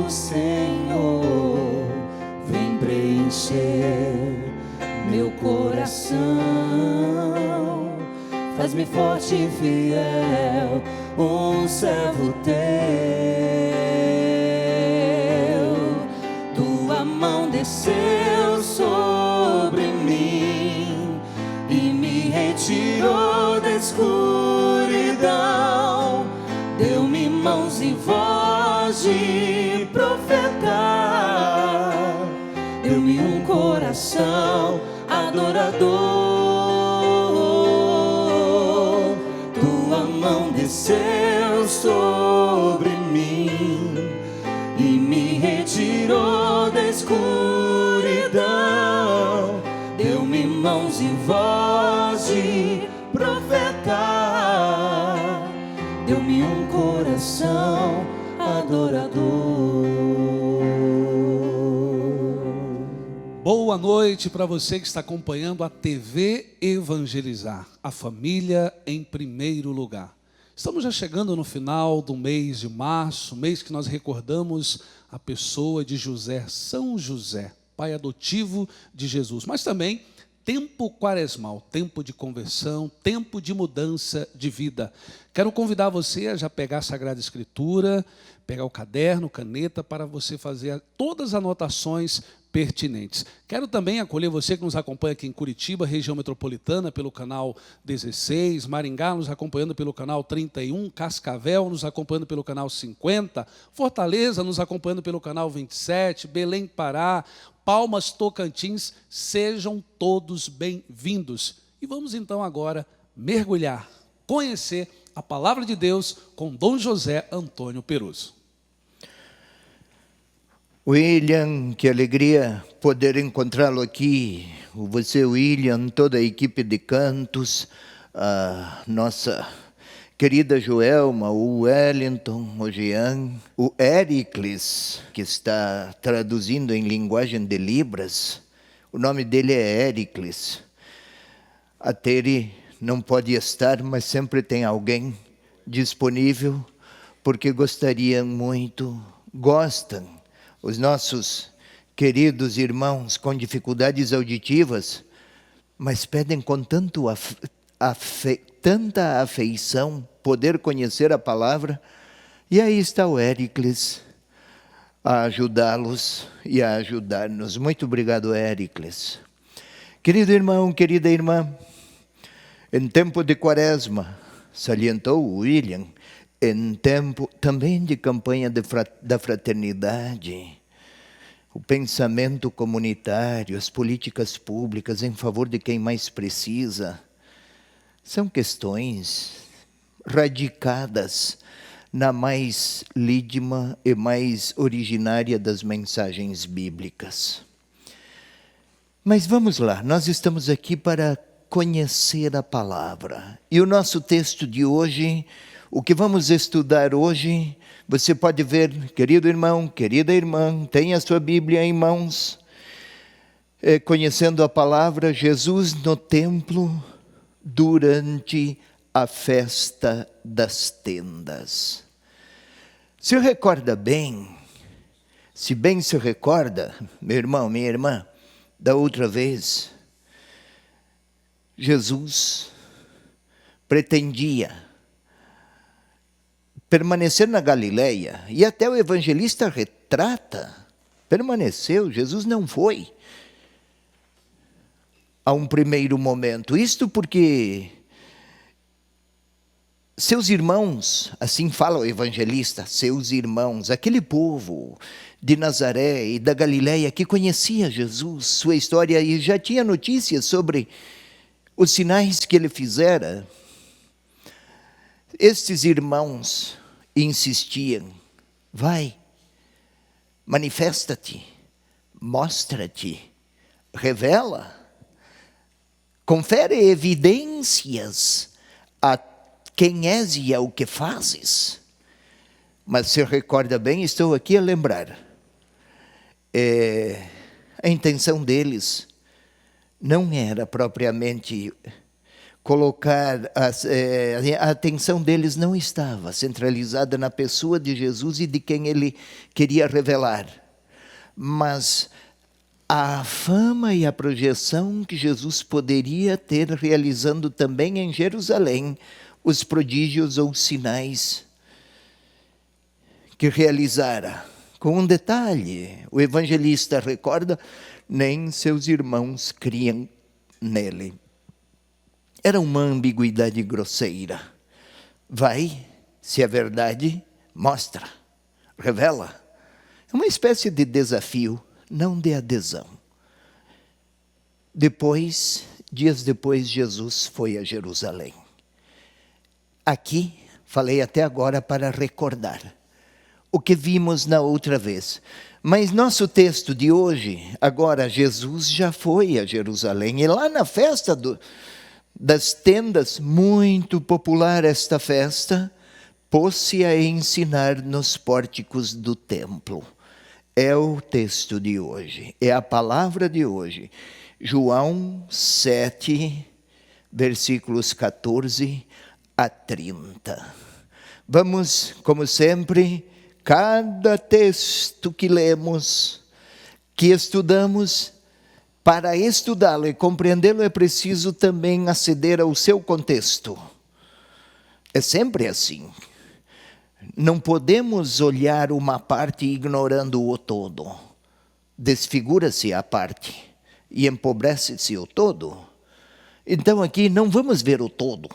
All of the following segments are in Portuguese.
Senhor, vem preencher meu coração. Faz-me forte e fiel, um servo teu. Tua mão desceu sobre mim e me retirou da escuridão. Deu-me mãos e voz de profeta, deu-me um coração adorador. Tua mão desceu sobre mim e me retirou da escuridão. Deu-me mãos e voz de profeta, deu-me um coração adorador. Boa noite para você que está acompanhando a TV Evangelizar, a família em primeiro lugar. Estamos já chegando no final do mês de março, mês que nós recordamos a pessoa de José, São José, pai adotivo de Jesus, mas também tempo quaresmal, tempo de conversão, tempo de mudança de vida. Quero convidar você a já pegar a Sagrada Escritura, pegar o caderno, caneta, para você fazer todas as anotações pertinentes. Quero também acolher você que nos acompanha aqui em Curitiba, região metropolitana, pelo canal 16, Maringá nos acompanhando pelo canal 31, Cascavel nos acompanhando pelo canal 50, Fortaleza nos acompanhando pelo canal 27, Belém, Pará, Palmas, Tocantins, sejam todos bem-vindos. E vamos então agora mergulhar, conhecer a Palavra de Deus com Dom José Antônio Peruso. William, que alegria poder encontrá-lo aqui. Você, William, toda a equipe de cantos, a nossa querida Joelma, o Wellington, o Jean, o Éricles, que está traduzindo em linguagem de Libras. O nome dele é Éricles. A Tere não pode estar, mas sempre tem alguém disponível, porque gostariam muito, gostam. Os nossos queridos irmãos com dificuldades auditivas, mas pedem com tanta afeição poder conhecer a palavra. E aí está o Éricles a ajudá-los e a ajudar-nos. Muito obrigado, Éricles. Querido irmão, querida irmã, em tempo de quaresma, salientou o William, em tempo também de campanha da fraternidade, o pensamento comunitário, as políticas públicas em favor de quem mais precisa, são questões radicadas na mais lídima e mais originária das mensagens bíblicas. Mas vamos lá, nós estamos aqui para conhecer a palavra. E o nosso texto de hoje, o que vamos estudar hoje, você pode ver, querido irmão, querida irmã, tenha a sua Bíblia em mãos, conhecendo a palavra, Jesus no templo durante a festa das tendas. Se recorda bem, se bem se recorda, meu irmão, minha irmã, da outra vez, Jesus pretendia permanecer na Galileia, e até o evangelista retrata, permaneceu, Jesus não foi a um primeiro momento. Isto porque seus irmãos, assim fala o evangelista, seus irmãos, aquele povo de Nazaré e da Galileia que conhecia Jesus, sua história, e já tinha notícias sobre os sinais que ele fizera. Estes irmãos insistiam: vai, manifesta-te, mostra-te, revela, confere evidências a quem és e ao que fazes. Mas se recorda bem, estou aqui a lembrar, a intenção deles não era propriamente colocar, a atenção deles não estava centralizada na pessoa de Jesus e de quem ele queria revelar, mas a fama e a projeção que Jesus poderia ter realizando também em Jerusalém os prodígios ou sinais que realizara. Com um detalhe, o evangelista recorda, nem seus irmãos criam nele. Era uma ambiguidade grosseira. Vai, se é verdade, mostra, revela. É uma espécie de desafio, não de adesão. Dias depois, Jesus foi a Jerusalém. Aqui, falei até agora para recordar o que vimos na outra vez. Mas nosso texto de hoje, agora Jesus já foi a Jerusalém. E lá na festa das tendas, muito popular esta festa, pôs-se a ensinar nos pórticos do templo. É o texto de hoje, é a palavra de hoje. João 7, versículos 14 a 30. Vamos, como sempre, cada texto que lemos, que estudamos, para estudá-lo e compreendê-lo é preciso também aceder ao seu contexto. É sempre assim. Não podemos olhar uma parte ignorando o todo. Desfigura-se a parte e empobrece-se o todo. Então aqui não vamos ver o todo,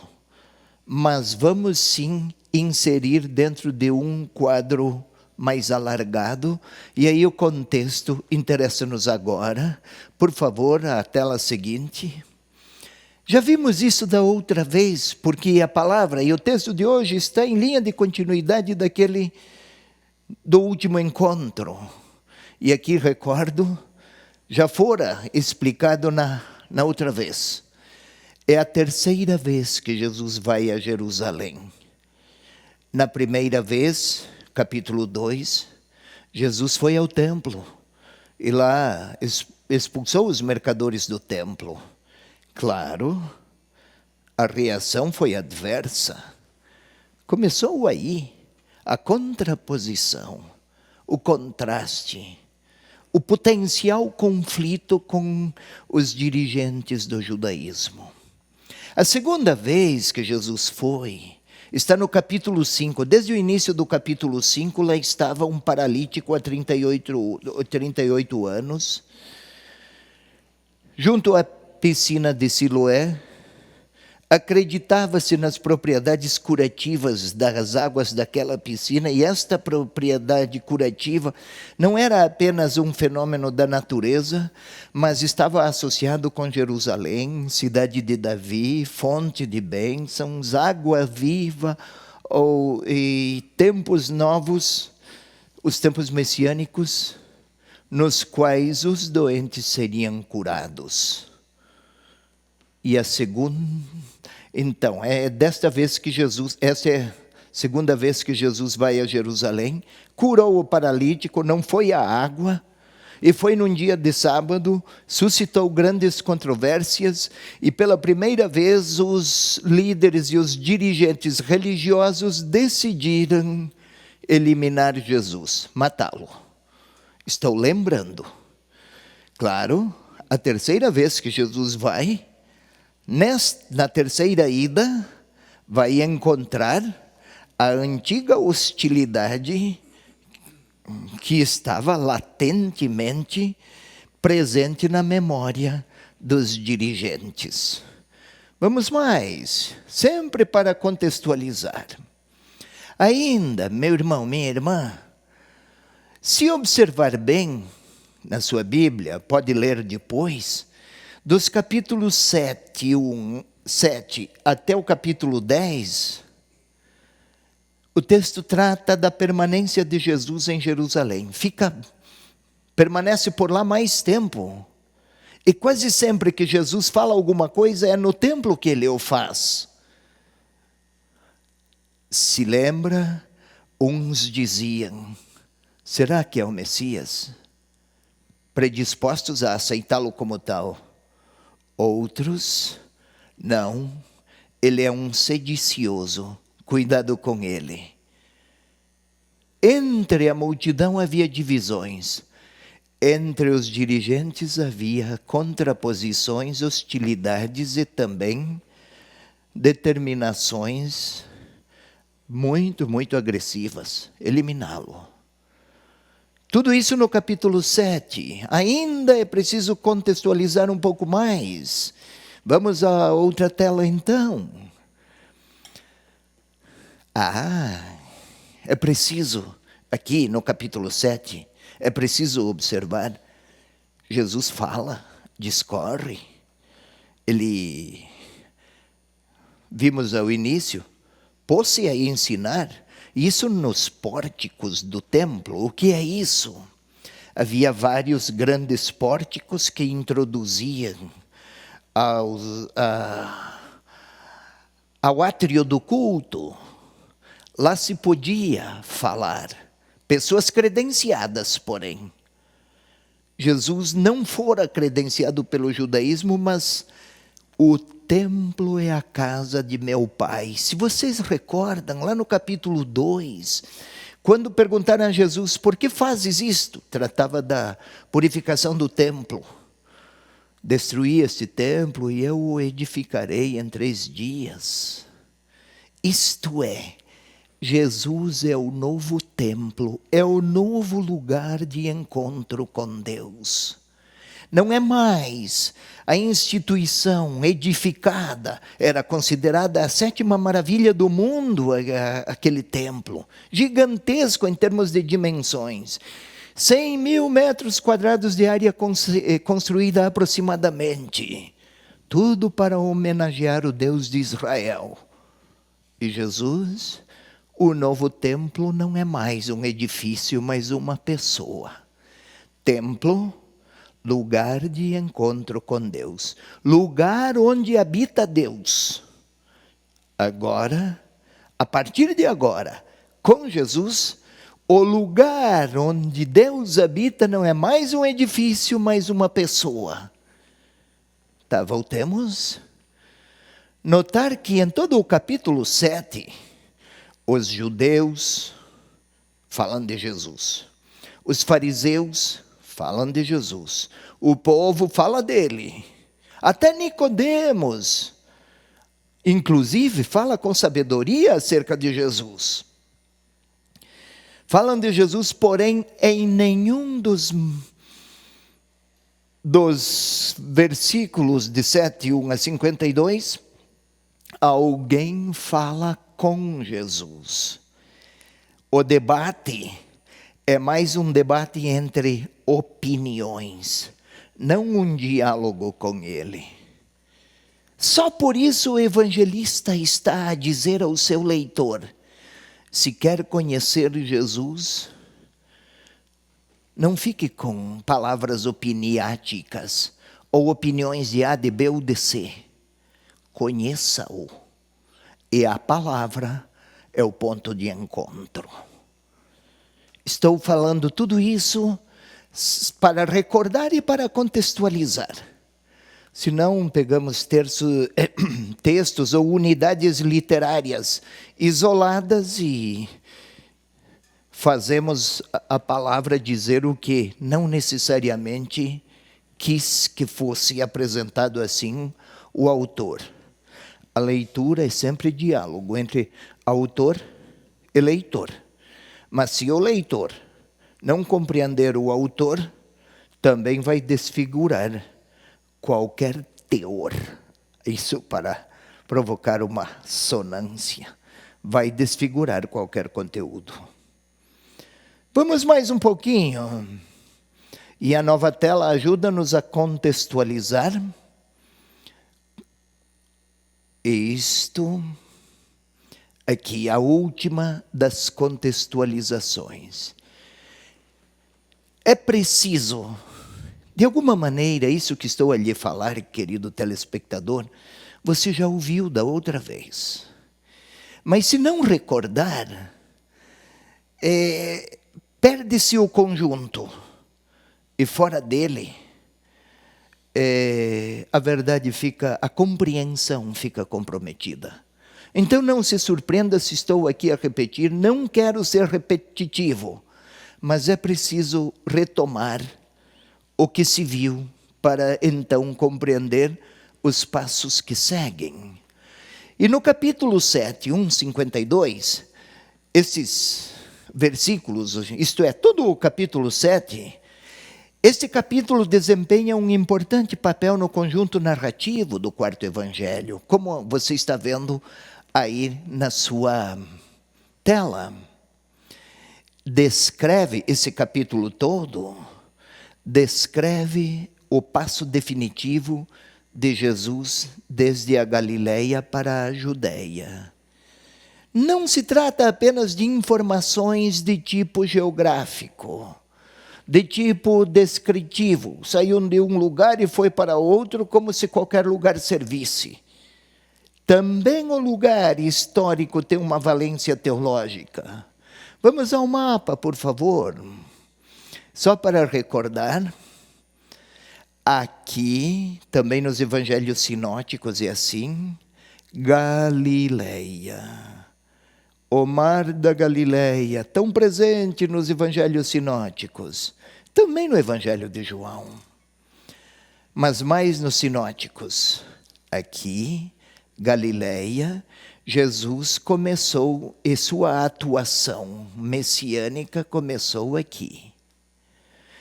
mas vamos sim inserir dentro de um quadro mais alargado, e aí o contexto interessa-nos agora. Por favor, a tela seguinte. Já vimos isso da outra vez, porque a palavra e o texto de hoje está em linha de continuidade do último encontro. E aqui recordo, já fora explicado na outra vez. É a terceira vez que Jesus vai a Jerusalém. Na primeira vez, capítulo 2, Jesus foi ao templo e lá expulsou os mercadores do templo. Claro, a reação foi adversa. Começou aí a contraposição, o contraste, o potencial conflito com os dirigentes do judaísmo. A segunda vez que Jesus foi, está no capítulo 5. Desde o início do capítulo 5, lá estava um paralítico há 38 anos, junto à piscina de Siloé. Acreditava-se nas propriedades curativas das águas daquela piscina, e esta propriedade curativa não era apenas um fenômeno da natureza, mas estava associado com Jerusalém, cidade de Davi, fonte de bênçãos, água viva, e tempos novos, os tempos messiânicos, nos quais os doentes seriam curados. E a segunda, então, essa é a segunda vez que Jesus vai a Jerusalém, curou o paralítico, não foi a água, e foi num dia de sábado, suscitou grandes controvérsias, e pela primeira vez os líderes e os dirigentes religiosos decidiram eliminar Jesus, matá-lo. Estou lembrando. Claro, a terceira vez que Jesus vai, na terceira ida, vai encontrar a antiga hostilidade que estava latentemente presente na memória dos dirigentes. Vamos mais, sempre para contextualizar. Ainda, meu irmão, minha irmã, se observar bem na sua Bíblia, pode ler depois, dos capítulos 7 até o capítulo 10, o texto trata da permanência de Jesus em Jerusalém. Permanece por lá mais tempo. E quase sempre que Jesus fala alguma coisa, é no templo que ele o faz. Se lembra, uns diziam, será que é o Messias? Predispostos a aceitá-lo como tal. Outros, não, ele é um sedicioso, cuidado com ele. Entre a multidão havia divisões. Entre os dirigentes havia contraposições, hostilidades e também determinações muito, muito agressivas. Eliminá-lo. Tudo isso no capítulo 7. Ainda é preciso contextualizar um pouco mais. Vamos à outra tela então. É preciso, aqui no capítulo 7, é preciso observar, Jesus fala, discorre. Ele, vimos ao início, pôs-se a ensinar, isso nos pórticos do templo. O que é isso? Havia vários grandes pórticos que introduziam ao átrio do culto. Lá se podia falar. Pessoas credenciadas, porém. Jesus não fora credenciado pelo judaísmo, mas o templo é a casa de meu Pai. Se vocês recordam, lá no capítulo 2, quando perguntaram a Jesus, por que fazes isto? Tratava da purificação do templo. Destruí este templo e eu o edificarei em 3 dias. Isto é, Jesus é o novo templo, é o novo lugar de encontro com Deus. Não é mais a instituição edificada, era considerada a 7ª maravilha do mundo, aquele templo, gigantesco em termos de dimensões. 100.000 metros quadrados de área construída aproximadamente. Tudo para homenagear o Deus de Israel. E Jesus, o novo templo não é mais um edifício, mas uma pessoa. Templo, lugar de encontro com Deus. Lugar onde habita Deus. Agora, a partir de agora, com Jesus, o lugar onde Deus habita não é mais um edifício, mas uma pessoa. Tá, voltemos. Notar que em todo o capítulo 7, os judeus falam de Jesus. Os fariseus falam de Jesus. O povo fala dele. Até Nicodemos, inclusive, fala com sabedoria acerca de Jesus. Falam de Jesus, porém, em nenhum dos versículos de 7:1 a 52, alguém fala com Jesus. O debate é mais um debate entre opiniões, não um diálogo com ele. Só por isso o evangelista está a dizer ao seu leitor: se quer conhecer Jesus, não fique com palavras opiniáticas ou opiniões de A, de B ou de C. Conheça-o. E a palavra é o ponto de encontro. Estou falando tudo isso para recordar e para contextualizar. Se não, pegamos textos ou unidades literárias isoladas e fazemos a palavra dizer o que não necessariamente quis que fosse apresentado assim o autor. A leitura é sempre diálogo entre autor e leitor. Mas se o leitor não compreender o autor, também vai desfigurar qualquer teor. Isso para provocar uma sonância. Vai desfigurar qualquer conteúdo. Vamos mais um pouquinho. E a nova tela ajuda-nos a contextualizar. Isto aqui, a última das contextualizações. É preciso, de alguma maneira, isso que estou a lhe falar, querido telespectador, você já ouviu da outra vez. Mas se não recordar, perde-se o conjunto. E fora dele, a verdade fica, a compreensão fica comprometida. Então não se surpreenda se estou aqui a repetir, não quero ser repetitivo, mas é preciso retomar o que se viu para então compreender os passos que seguem. E no capítulo 7, 1:52, esses versículos, isto é, todo o capítulo 7, este capítulo desempenha um importante papel no conjunto narrativo do quarto evangelho, como você está vendo aí na sua tela. Descreve esse capítulo todo, descreve o passo definitivo de Jesus desde a Galileia para a Judeia. Não se trata apenas de informações de tipo geográfico, de tipo descritivo. Saiu de um lugar e foi para outro como se qualquer lugar servisse. Também o lugar histórico tem uma valência teológica. Vamos ao mapa, por favor. Só para recordar, aqui, também nos evangelhos sinóticos é assim, Galileia. O mar da Galileia, tão presente nos evangelhos sinóticos, também no evangelho de João, mas mais nos sinóticos. Aqui, Galileia, Jesus começou, e sua atuação messiânica começou aqui.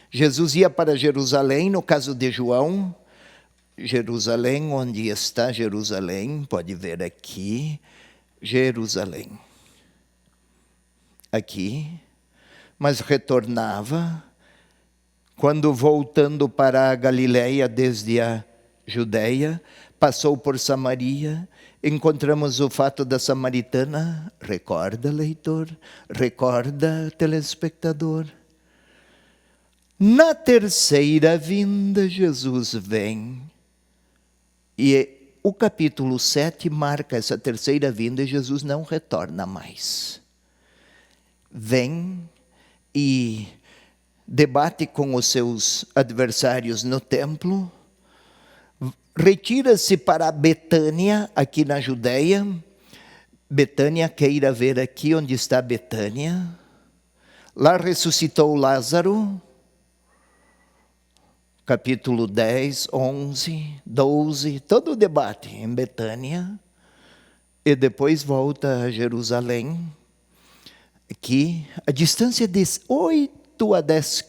Jesus ia para Jerusalém, no caso de João, Jerusalém, onde está Jerusalém, pode ver aqui, Jerusalém. Aqui, mas retornava, quando voltando para a Galileia desde a Judeia, passou por Samaria, encontramos o fato da samaritana, recorda, leitor, recorda, telespectador. Na terceira vinda, Jesus vem, e o capítulo 7 marca essa terceira vinda e Jesus não retorna mais. Vem e debate com os seus adversários no templo, retira-se para Betânia, aqui na Judeia. Betânia, queira ver aqui onde está Betânia. Lá ressuscitou Lázaro, capítulo 10, 11, 12, todo o debate em Betânia. E depois volta a Jerusalém. Aqui, a distância de 8 a 10,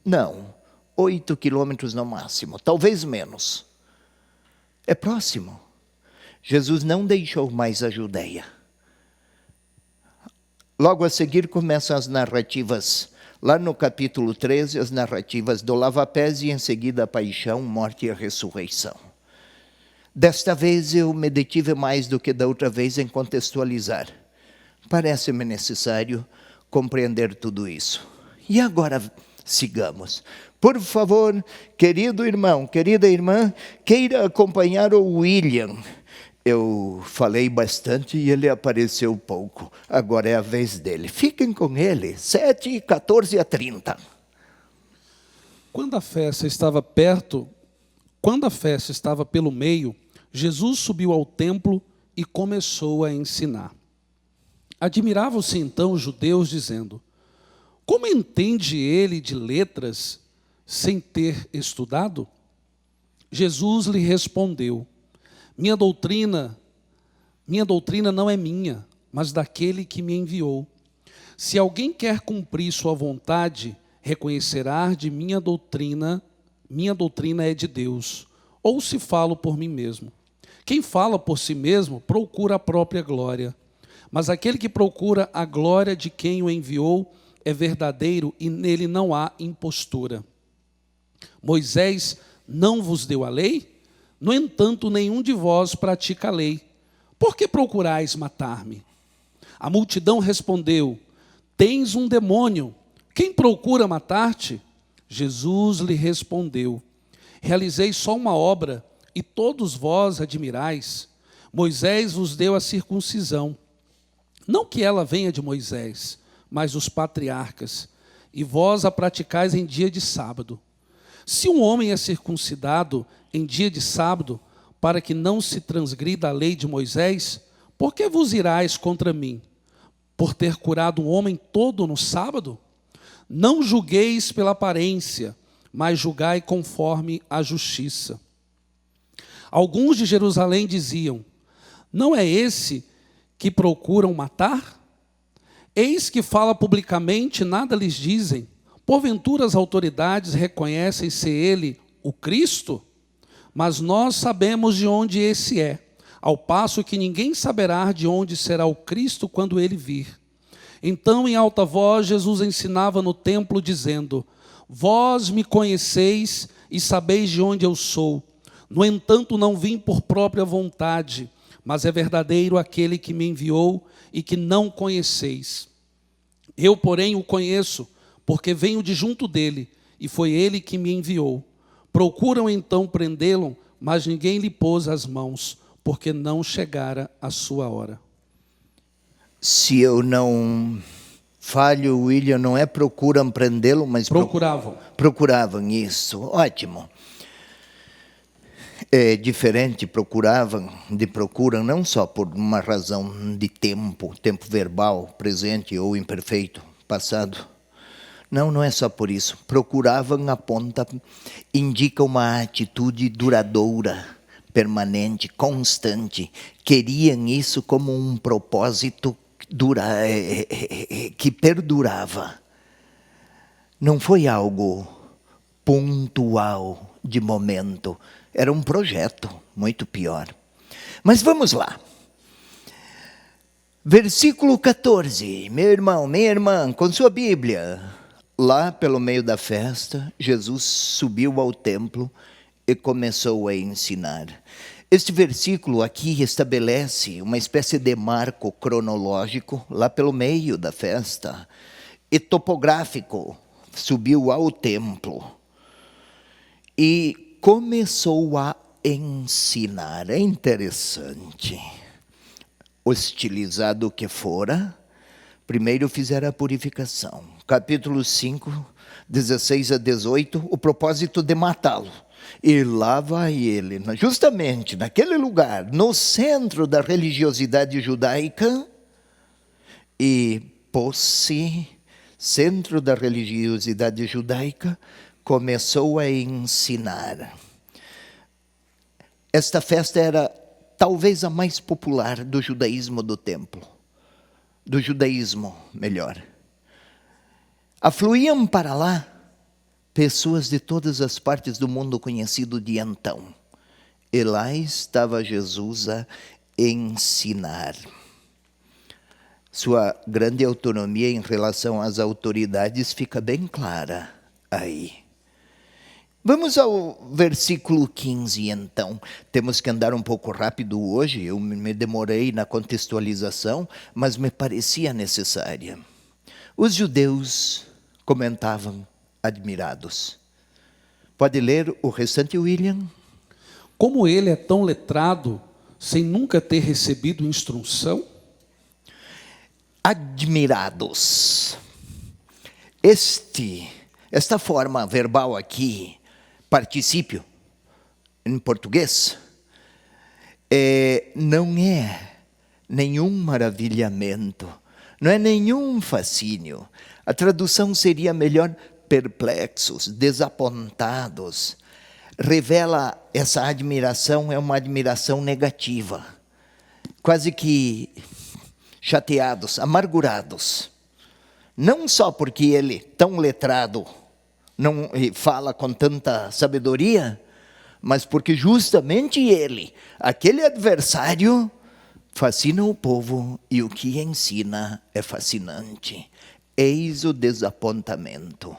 não, 8 quilômetros no máximo, talvez menos. É próximo. Jesus não deixou mais a Judeia. Logo a seguir começam as narrativas, lá no capítulo 13, as narrativas do lava-pés e em seguida a paixão, morte e a ressurreição. Desta vez eu me detive mais do que da outra vez em contextualizar. Parece-me necessário compreender tudo isso. E agora sigamos. Por favor, querido irmão, querida irmã, queira acompanhar o William. Eu falei bastante e ele apareceu pouco. Agora é a vez dele. Fiquem com ele, 7, 14 a 30. Quando a festa estava pelo meio, Jesus subiu ao templo e começou a ensinar. Admiravam-se então os judeus, dizendo: como entende ele de letras sem ter estudado? Jesus lhe respondeu: minha doutrina não é minha, mas daquele que me enviou. Se alguém quer cumprir sua vontade, reconhecerá de minha doutrina é de Deus, ou se falo por mim mesmo. Quem fala por si mesmo procura a própria glória, mas aquele que procura a glória de quem o enviou é verdadeiro e nele não há impostura. Moisés não vos deu a lei? No entanto, nenhum de vós pratica a lei. Por que procurais matar-me? A multidão respondeu: tens um demônio. Quem procura matar-te? Jesus lhe respondeu: realizei só uma obra, e todos vós admirais. Moisés vos deu a circuncisão. Não que ela venha de Moisés, mas dos patriarcas, e vós a praticais em dia de sábado. Se um homem é circuncidado em dia de sábado, para que não se transgrida a lei de Moisés, por que vos irais contra mim? Por ter curado um homem todo no sábado? Não julgueis pela aparência, mas julgai conforme a justiça. Alguns de Jerusalém diziam: não é esse que procuram matar? Eis que fala publicamente, nada lhes dizem. Porventura as autoridades reconhecem ser ele o Cristo? Mas nós sabemos de onde esse é, ao passo que ninguém saberá de onde será o Cristo quando ele vir. Então, em alta voz, Jesus ensinava no templo, dizendo: vós me conheceis e sabeis de onde eu sou. No entanto, não vim por própria vontade, mas é verdadeiro aquele que me enviou e que não conheceis. Eu, porém, o conheço, porque venho de junto dele, e foi ele que me enviou. Procuram então prendê-lo, mas ninguém lhe pôs as mãos, porque não chegara a sua hora. Se eu não falho, William, não é procuram prendê-lo, mas Procuravam. Procuravam isso, ótimo. É diferente, procuram, não só por uma razão de tempo verbal, presente ou imperfeito, passado. Não é só por isso. Procuravam, aponta, indica uma atitude duradoura, permanente, constante. Queriam isso como um propósito que perdurava. Não foi algo pontual, de momento. Era um projeto, muito pior. Mas vamos lá. Versículo 14. Meu irmão, minha irmã, com sua Bíblia. Lá pelo meio da festa, Jesus subiu ao templo e começou a ensinar. Este versículo aqui estabelece uma espécie de marco cronológico, lá pelo meio da festa, e topográfico. Subiu ao templo e começou a ensinar. É interessante. Hostilizado que fora, primeiro fizeram a purificação. Capítulo 5, 16 a 18, o propósito de matá-lo. E lá vai ele, justamente naquele lugar, no centro da religiosidade judaica, e pôs-se, centro da religiosidade judaica, começou a ensinar. Esta festa era talvez a mais popular do judaísmo do templo. Do judaísmo, melhor. Afluíam para lá pessoas de todas as partes do mundo conhecido de então. E lá estava Jesus a ensinar. Sua grande autonomia em relação às autoridades fica bem clara aí. Vamos ao versículo 15, então. Temos que andar um pouco rápido hoje. Eu me demorei na contextualização, mas me parecia necessária. Os judeus comentavam admirados. Pode ler o restante, William? Como ele é tão letrado, sem nunca ter recebido instrução? Admirados. Esta forma verbal aqui, particípio, em português, não é nenhum maravilhamento, não é nenhum fascínio. A tradução seria melhor perplexos, desapontados. Revela essa admiração, é uma admiração negativa, quase que chateados, amargurados. Não só porque ele, tão letrado, não fala com tanta sabedoria, mas porque justamente ele, aquele adversário, fascina o povo e o que ensina é fascinante. Eis o desapontamento.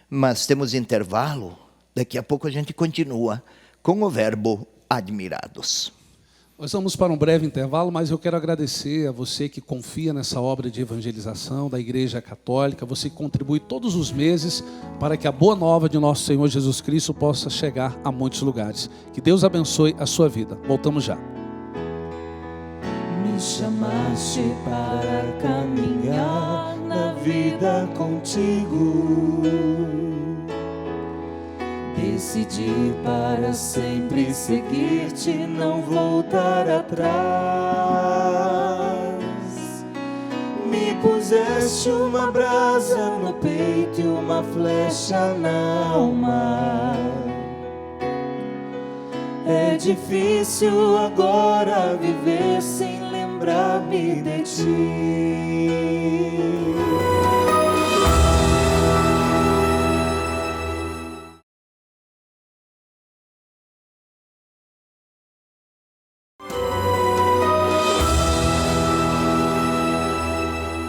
Mas temos intervalo, daqui a pouco a gente continua com o verbo admirados. Nós vamos para um breve intervalo, mas eu quero agradecer a você que confia nessa obra de evangelização da Igreja Católica, você que contribui todos os meses para que a boa nova de nosso Senhor Jesus Cristo possa chegar a muitos lugares. Que Deus abençoe a sua vida. Voltamos já. Me chamaste para caminhar na vida contigo. decidi para sempre seguir-te, não voltar atrás. Me puseste uma brasa no peito e uma flecha na alma. É difícil agora viver sem lembrar-me de ti.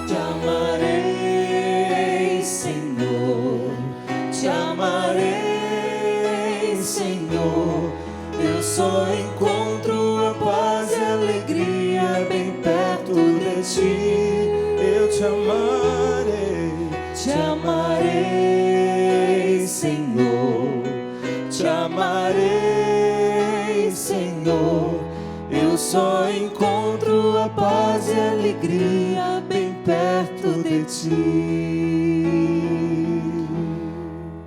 Te amarei, Senhor, te amarei, Senhor. Eu só encontro a paz e a alegria bem perto de ti. Eu te amarei, Senhor, te amarei, Senhor. Eu só encontro a paz e a alegria bem perto de ti.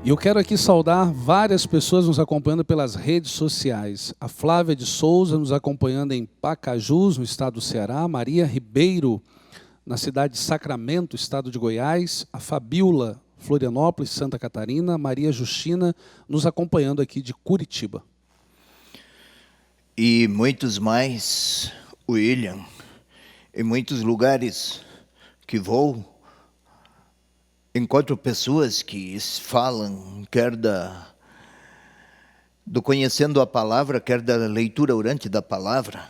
E eu quero aqui saudar várias pessoas nos acompanhando pelas redes sociais. A Flávia de Souza nos acompanhando em Pacajus, no estado do Ceará. Maria Ribeiro, na cidade de Sacramento, estado de Goiás. A Fabiola, Florianópolis, Santa Catarina. Maria Justina, nos acompanhando aqui de Curitiba. E muitos mais, William, em muitos lugares que vou, encontro pessoas que falam, quer do conhecendo a palavra, quer da leitura orante da palavra.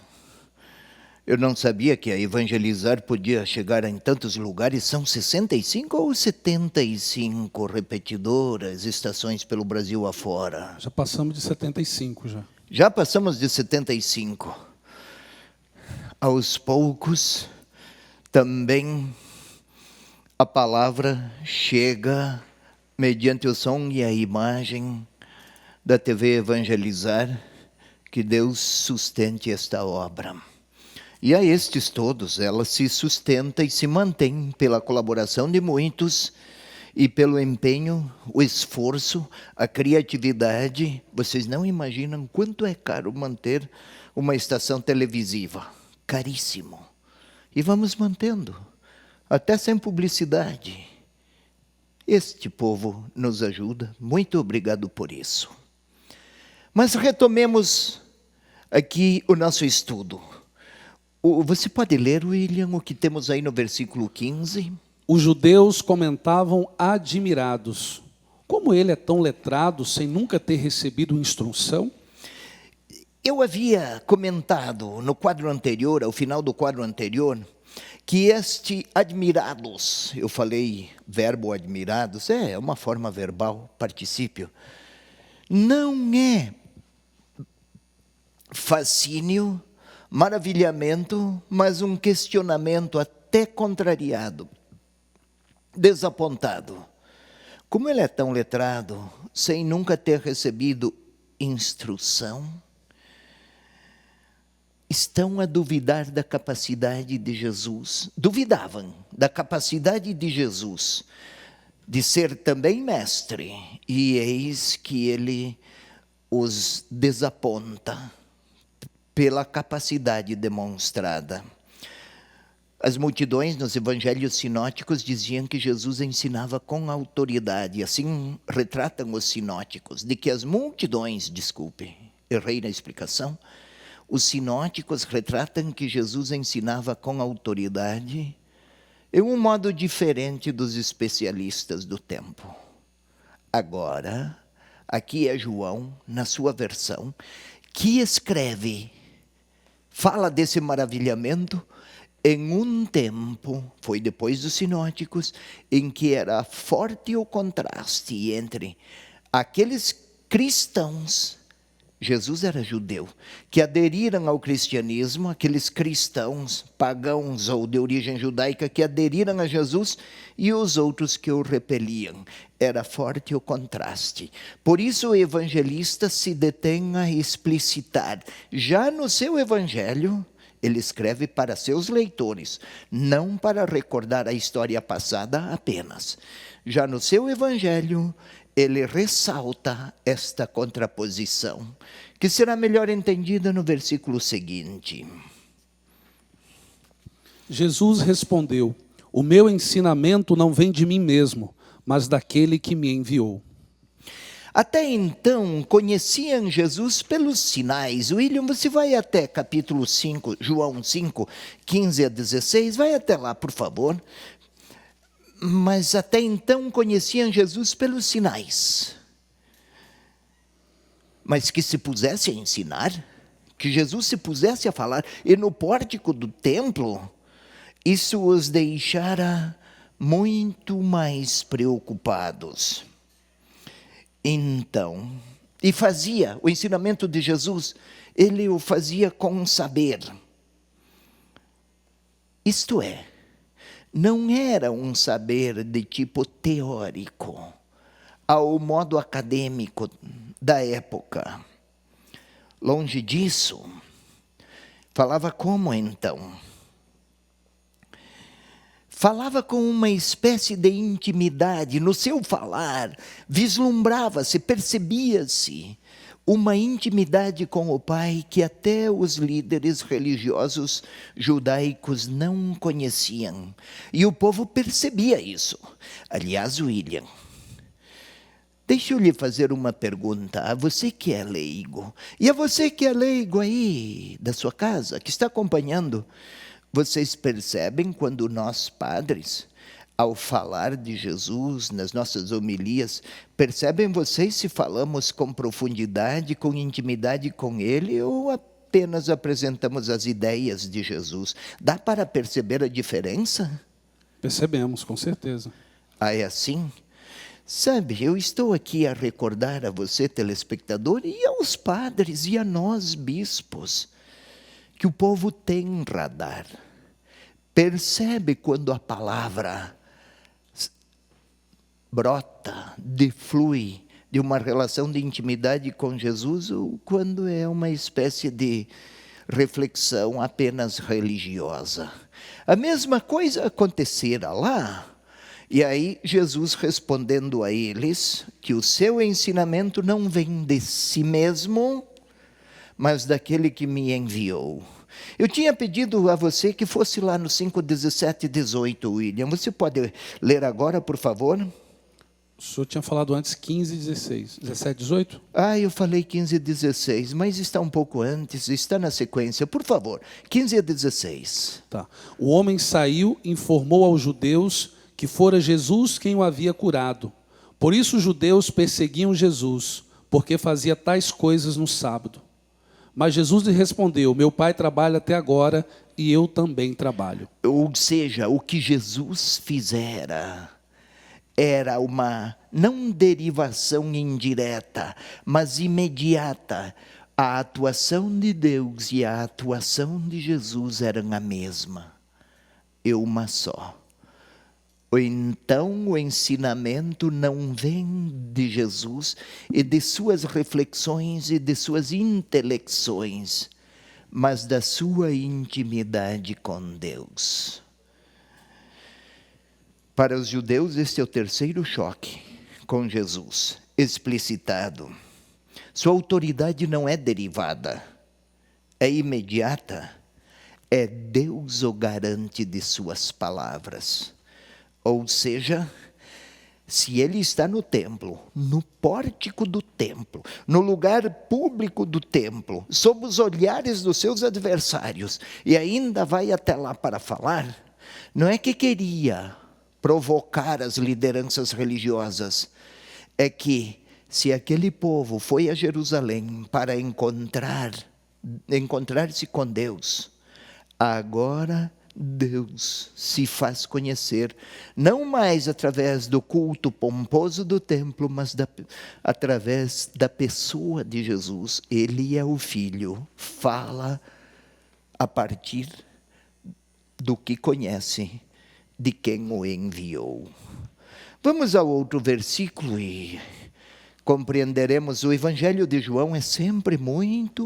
Eu não sabia que a Evangelizar podia chegar em tantos lugares. São 65 ou 75 repetidoras, estações pelo Brasil afora? Já passamos de 75 já. Já passamos de 75. Aos poucos, também a palavra chega mediante o som e a imagem da TV Evangelizar. Que Deus sustente esta obra. E a estes todos, ela se sustenta e se mantém pela colaboração de muitos e pelo empenho, o esforço, a criatividade. Vocês não imaginam quanto é caro manter uma estação televisiva. Caríssimo. E vamos mantendo, até sem publicidade. Este povo nos ajuda. Muito obrigado por isso. Mas retomemos aqui o nosso estudo. Você pode ler, William, o que temos aí no versículo 15? Os judeus comentavam admirados. Como ele é tão letrado sem nunca ter recebido instrução? Eu havia comentado no quadro anterior, ao final do quadro anterior, que este admirados, eu falei verbo admirados, é uma forma verbal, particípio, não é fascínio, maravilhamento, mas um questionamento até contrariado, desapontado. Como ele é tão letrado, sem nunca ter recebido instrução? Estão a duvidar da capacidade de Jesus. Duvidavam da capacidade de Jesus de ser também mestre. E eis que ele os desaponta pela capacidade demonstrada. As multidões nos evangelhos sinóticos diziam que Jesus ensinava com autoridade. Assim retratam os sinóticos, de que as multidões, errei na explicação, os sinóticos retratam que Jesus ensinava com autoridade em um modo diferente dos especialistas do tempo. Agora, aqui é João, na sua versão, que escreve, fala desse maravilhamento em um tempo, foi depois dos sinóticos, em que era forte o contraste entre aqueles cristãos, Jesus era judeu, que aderiram ao cristianismo, aqueles cristãos pagãos ou de origem judaica que aderiram a Jesus, e os outros que o repeliam. Era forte o contraste. Por isso o evangelista se detém a explicitar, já no seu evangelho, ele escreve para seus leitores, não para recordar a história passada apenas. Já no seu evangelho, ele ressalta esta contraposição, que será melhor entendida no versículo seguinte. Jesus respondeu: o meu ensinamento não vem de mim mesmo, mas daquele que me enviou. Até então, conheciam Jesus pelos sinais. William, você vai até capítulo 5, João 5, 15 a 16, vai até lá, por favor. Mas até então conheciam Jesus pelos sinais. Mas que se pusesse a ensinar, que Jesus se pusesse a falar, e no pórtico do templo, isso os deixara muito mais preocupados. Então, e fazia o ensinamento de Jesus, ele o fazia com saber. Isto é, não era um saber de tipo teórico, ao modo acadêmico da época. Longe disso. Falava como então? Falava com uma espécie de intimidade. No seu falar, vislumbrava-se, percebia-se uma intimidade com o Pai que até os líderes religiosos judaicos não conheciam. E o povo percebia isso. Aliás, William, deixa eu lhe fazer uma pergunta, a você que é leigo, e a você que é leigo aí da sua casa, que está acompanhando. Vocês percebem quando nós, padres, ao falar de Jesus nas nossas homilias, percebem vocês se falamos com profundidade, com intimidade com Ele, ou apenas apresentamos as ideias de Jesus? Dá para perceber a diferença? Percebemos, com certeza. Ah, é assim? Sabe, eu estou aqui a recordar a você, telespectador, e aos padres e a nós, bispos, que o povo tem radar. Percebe quando a palavra brota, deflui de uma relação de intimidade com Jesus, ou quando é uma espécie de reflexão apenas religiosa. A mesma coisa acontecera lá. E aí Jesus respondendo a eles que o seu ensinamento não vem de si mesmo, mas daquele que me enviou. Eu tinha pedido a você que fosse lá no 5, 17 e 18, William. Você pode ler agora, por favor? O senhor tinha falado antes 15 e 16. 17, 18? Ah, eu falei 15 e 16, mas está um pouco antes, está na sequência. Por favor, 15 e 16. Tá. O homem saiu e informou aos judeus que fora Jesus quem o havia curado. Por isso os judeus perseguiam Jesus, porque fazia tais coisas no sábado. Mas Jesus lhe respondeu: meu pai trabalha até agora e eu também trabalho. Ou seja, o que Jesus fizera era uma não derivação indireta, mas imediata. A atuação de Deus e a atuação de Jesus eram a mesma, e uma só. Então o ensinamento não vem de Jesus e de suas reflexões e de suas intelecções, mas da sua intimidade com Deus. Para os judeus, este é o terceiro choque com Jesus, explicitado. Sua autoridade não é derivada, é imediata. É Deus o garante de suas palavras. Ou seja, se ele está no templo, no pórtico do templo, no lugar público do templo, sob os olhares dos seus adversários, e ainda vai até lá para falar, não é que queria provocar as lideranças religiosas, é que se aquele povo foi a Jerusalém para encontrar-se com Deus, agora Deus se faz conhecer, não mais através do culto pomposo do templo, mas através da pessoa de Jesus. Ele é o Filho, fala a partir do que conhece, de quem o enviou. Vamos ao outro versículo e compreenderemos. O Evangelho de João é sempre muito,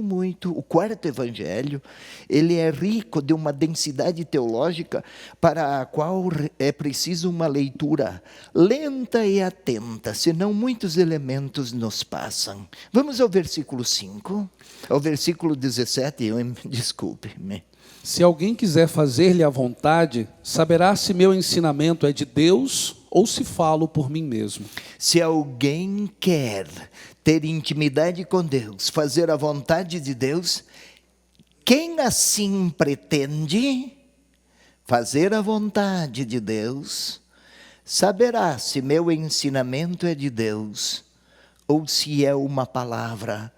o quarto Evangelho, ele é rico de uma densidade teológica para a qual é preciso uma leitura lenta e atenta, senão muitos elementos nos passam. Vamos ao versículo 5, ao versículo 17, desculpe-me. Se alguém quiser fazer-lhe a vontade, saberá se meu ensinamento é de Deus ou se falo por mim mesmo. Se alguém quer ter intimidade com Deus, fazer a vontade de Deus, quem assim pretende fazer a vontade de Deus, saberá se meu ensinamento é de Deus ou se é uma palavra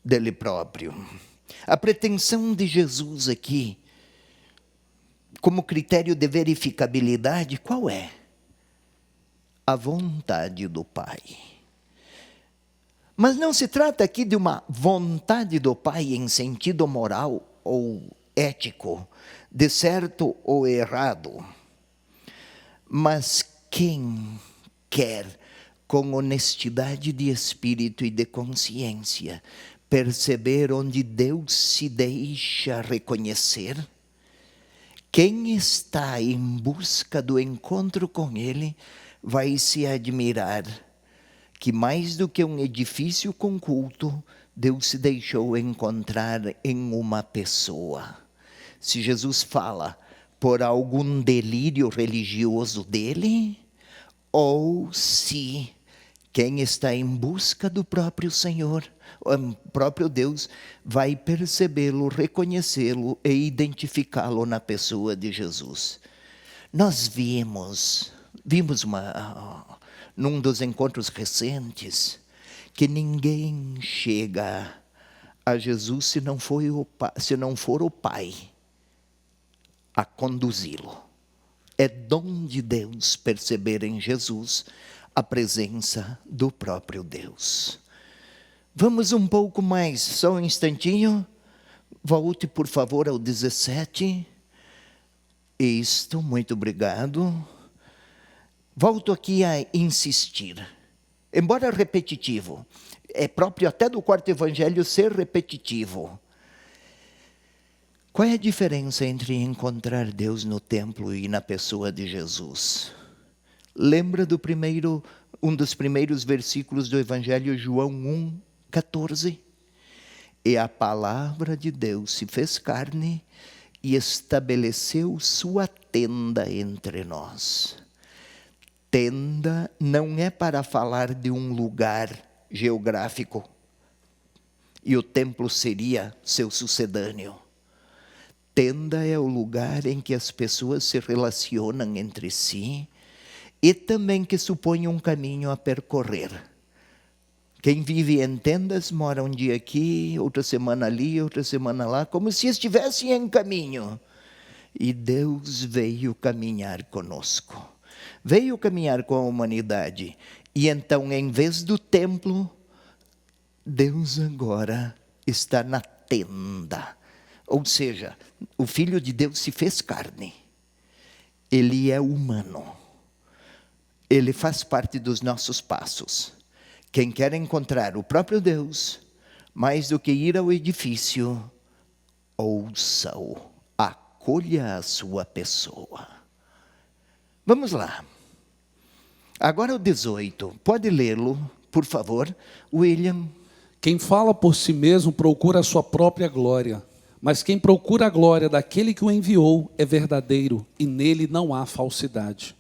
dele próprio. A pretensão de Jesus aqui, como critério de verificabilidade, qual é? A vontade do Pai. Mas não se trata aqui de uma vontade do Pai em sentido moral ou ético, de certo ou errado. Mas quem quer, com honestidade de espírito e de consciência, perceber onde Deus se deixa reconhecer, quem está em busca do encontro com Ele, vai se admirar que mais do que um edifício com culto, Deus se deixou encontrar em uma pessoa. Se Jesus fala por algum delírio religioso dele, ou se quem está em busca do próprio Senhor, o próprio Deus, vai percebê-lo, reconhecê-lo e identificá-lo na pessoa de Jesus. Nós vimos num dos encontros recentes, que ninguém chega a Jesus se não for o Pai a conduzi-lo. É dom de Deus perceber em Jesus a presença do próprio Deus. Vamos um pouco mais, só um instantinho. Volte, por favor, ao 17. Isto, muito obrigado. Volto aqui a insistir. Embora repetitivo, é próprio até do quarto evangelho ser repetitivo. Qual é a diferença entre encontrar Deus no templo e na pessoa de Jesus? Lembra do um dos primeiros versículos do evangelho, João 1:14? E a palavra de Deus se fez carne e estabeleceu sua tenda entre nós. Tenda não é para falar de um lugar geográfico, e o templo seria seu sucedâneo. Tenda é o lugar em que as pessoas se relacionam entre si e também que supõe um caminho a percorrer. Quem vive em tendas mora um dia aqui, outra semana ali, outra semana lá, como se estivessem em caminho. E Deus veio caminhar conosco. Veio caminhar com a humanidade. E então, em vez do templo, Deus agora está na tenda. Ou seja, o Filho de Deus se fez carne. Ele é humano. Ele faz parte dos nossos passos. Quem quer encontrar o próprio Deus, mais do que ir ao edifício, ouça-o, acolha a sua pessoa. Vamos lá. Agora o 18. Pode lê-lo, por favor, William. Quem fala por si mesmo procura a sua própria glória, mas quem procura a glória daquele que o enviou é verdadeiro, e nele não há falsidade.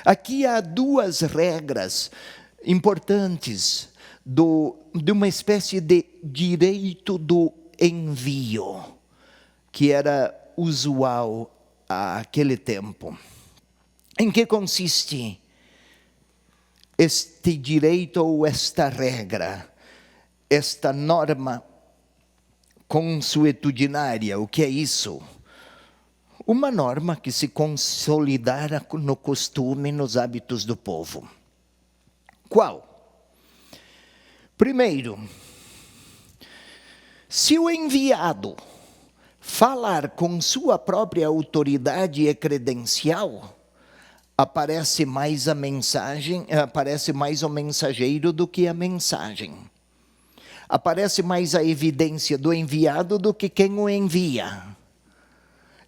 Aqui há duas regras importantes de uma espécie de direito do envio, que era usual àquele tempo. Em que consiste este direito ou esta regra, esta norma consuetudinária? O que é isso? Uma norma que se consolidara no costume, nos hábitos do povo. Qual? Primeiro, se o enviado falar com sua própria autoridade e credencial, aparece mais a mensagem, aparece mais o mensageiro do que a mensagem. Aparece mais a evidência do enviado do que quem o envia.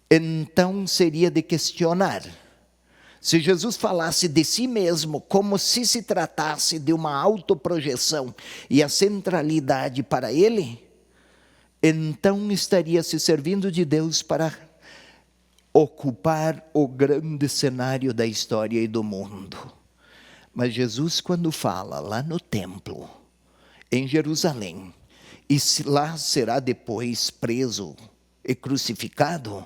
Então seria de questionar. Se Jesus falasse de si mesmo como se tratasse de uma autoprojeção e a centralidade para ele, então estaria se servindo de Deus para ocupar o grande cenário da história e do mundo. Mas Jesus, quando fala lá no templo, em Jerusalém, e lá será depois preso e crucificado,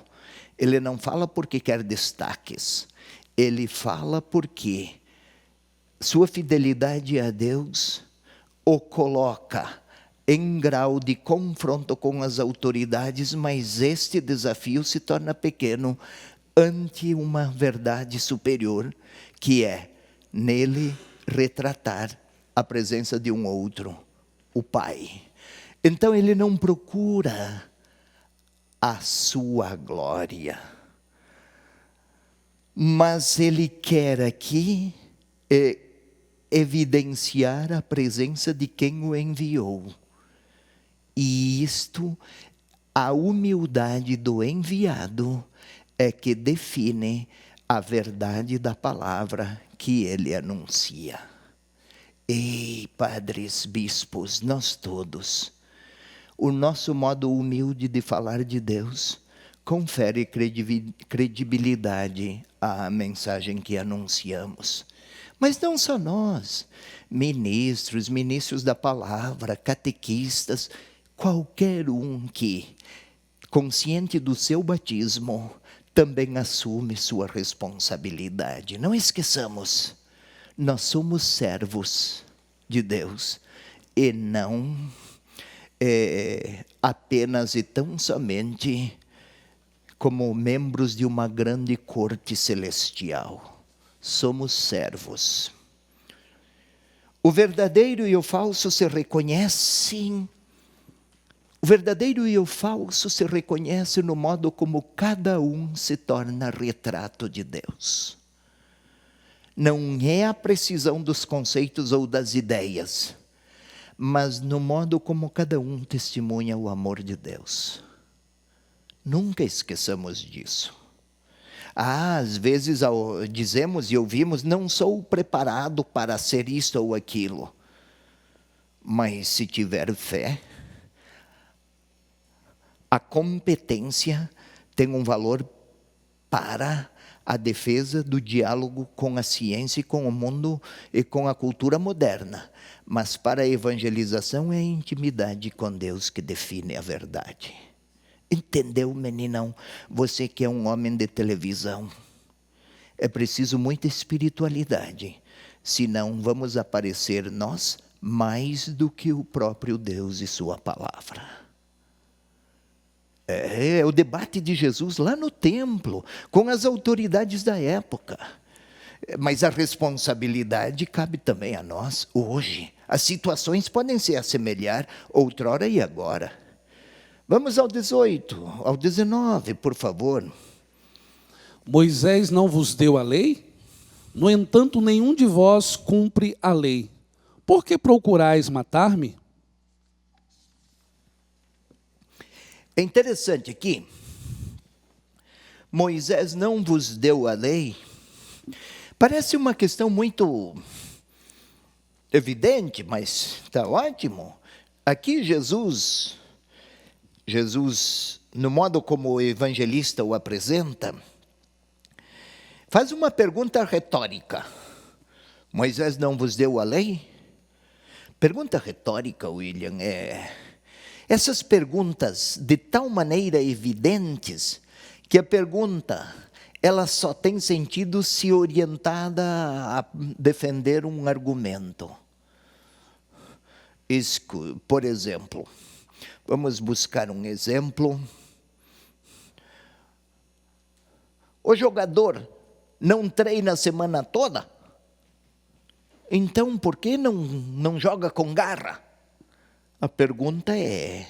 ele não fala porque quer destaques, ele fala porque sua fidelidade a Deus o coloca em grau de confronto com as autoridades, mas este desafio se torna pequeno ante uma verdade superior, que é nele retratar a presença de um outro, o Pai. Então ele não procura a sua glória, mas ele quer aqui evidenciar a presença de quem o enviou. E isto, a humildade do enviado, é que define a verdade da palavra que ele anuncia. Ei, padres, bispos, nós todos, o nosso modo humilde de falar de Deus confere credibilidade à mensagem que anunciamos. Mas não só nós, ministros da palavra, catequistas, qualquer um que, consciente do seu batismo, também assume sua responsabilidade. Não esqueçamos, nós somos servos de Deus e não apenas e tão somente como membros de uma grande corte celestial. Somos servos. O verdadeiro e o falso se reconhecem. O verdadeiro e o falso se reconhecem no modo como cada um se torna retrato de Deus. Não é a precisão dos conceitos ou das ideias, mas no modo como cada um testemunha o amor de Deus. Nunca esqueçamos disso. Às vezes dizemos e ouvimos, não sou preparado para ser isto ou aquilo. Mas se tiver fé, a competência tem um valor para a defesa do diálogo com a ciência e com o mundo e com a cultura moderna. Mas para a evangelização é a intimidade com Deus que define a verdade. Entendeu, meninão? Você que é um homem de televisão. É preciso muita espiritualidade. Senão vamos aparecer nós mais do que o próprio Deus e sua palavra. É o debate de Jesus lá no templo, com as autoridades da época. Mas a responsabilidade cabe também a nós hoje. As situações podem se assemelhar outrora e agora. Vamos ao 18, ao 19, por favor. Moisés não vos deu a lei? No entanto, nenhum de vós cumpre a lei. Por que procurais matar-me? É interessante aqui. Moisés não vos deu a lei. Parece uma questão muito evidente, mas está ótimo. Aqui Jesus, no modo como o evangelista o apresenta, faz uma pergunta retórica. Moisés não vos deu a lei? Pergunta retórica, William, essas perguntas de tal maneira evidentes que a pergunta ela só tem sentido se orientada a defender um argumento. Por exemplo, vamos buscar um exemplo. O jogador não treina a semana toda? Então, por que não joga com garra? A pergunta é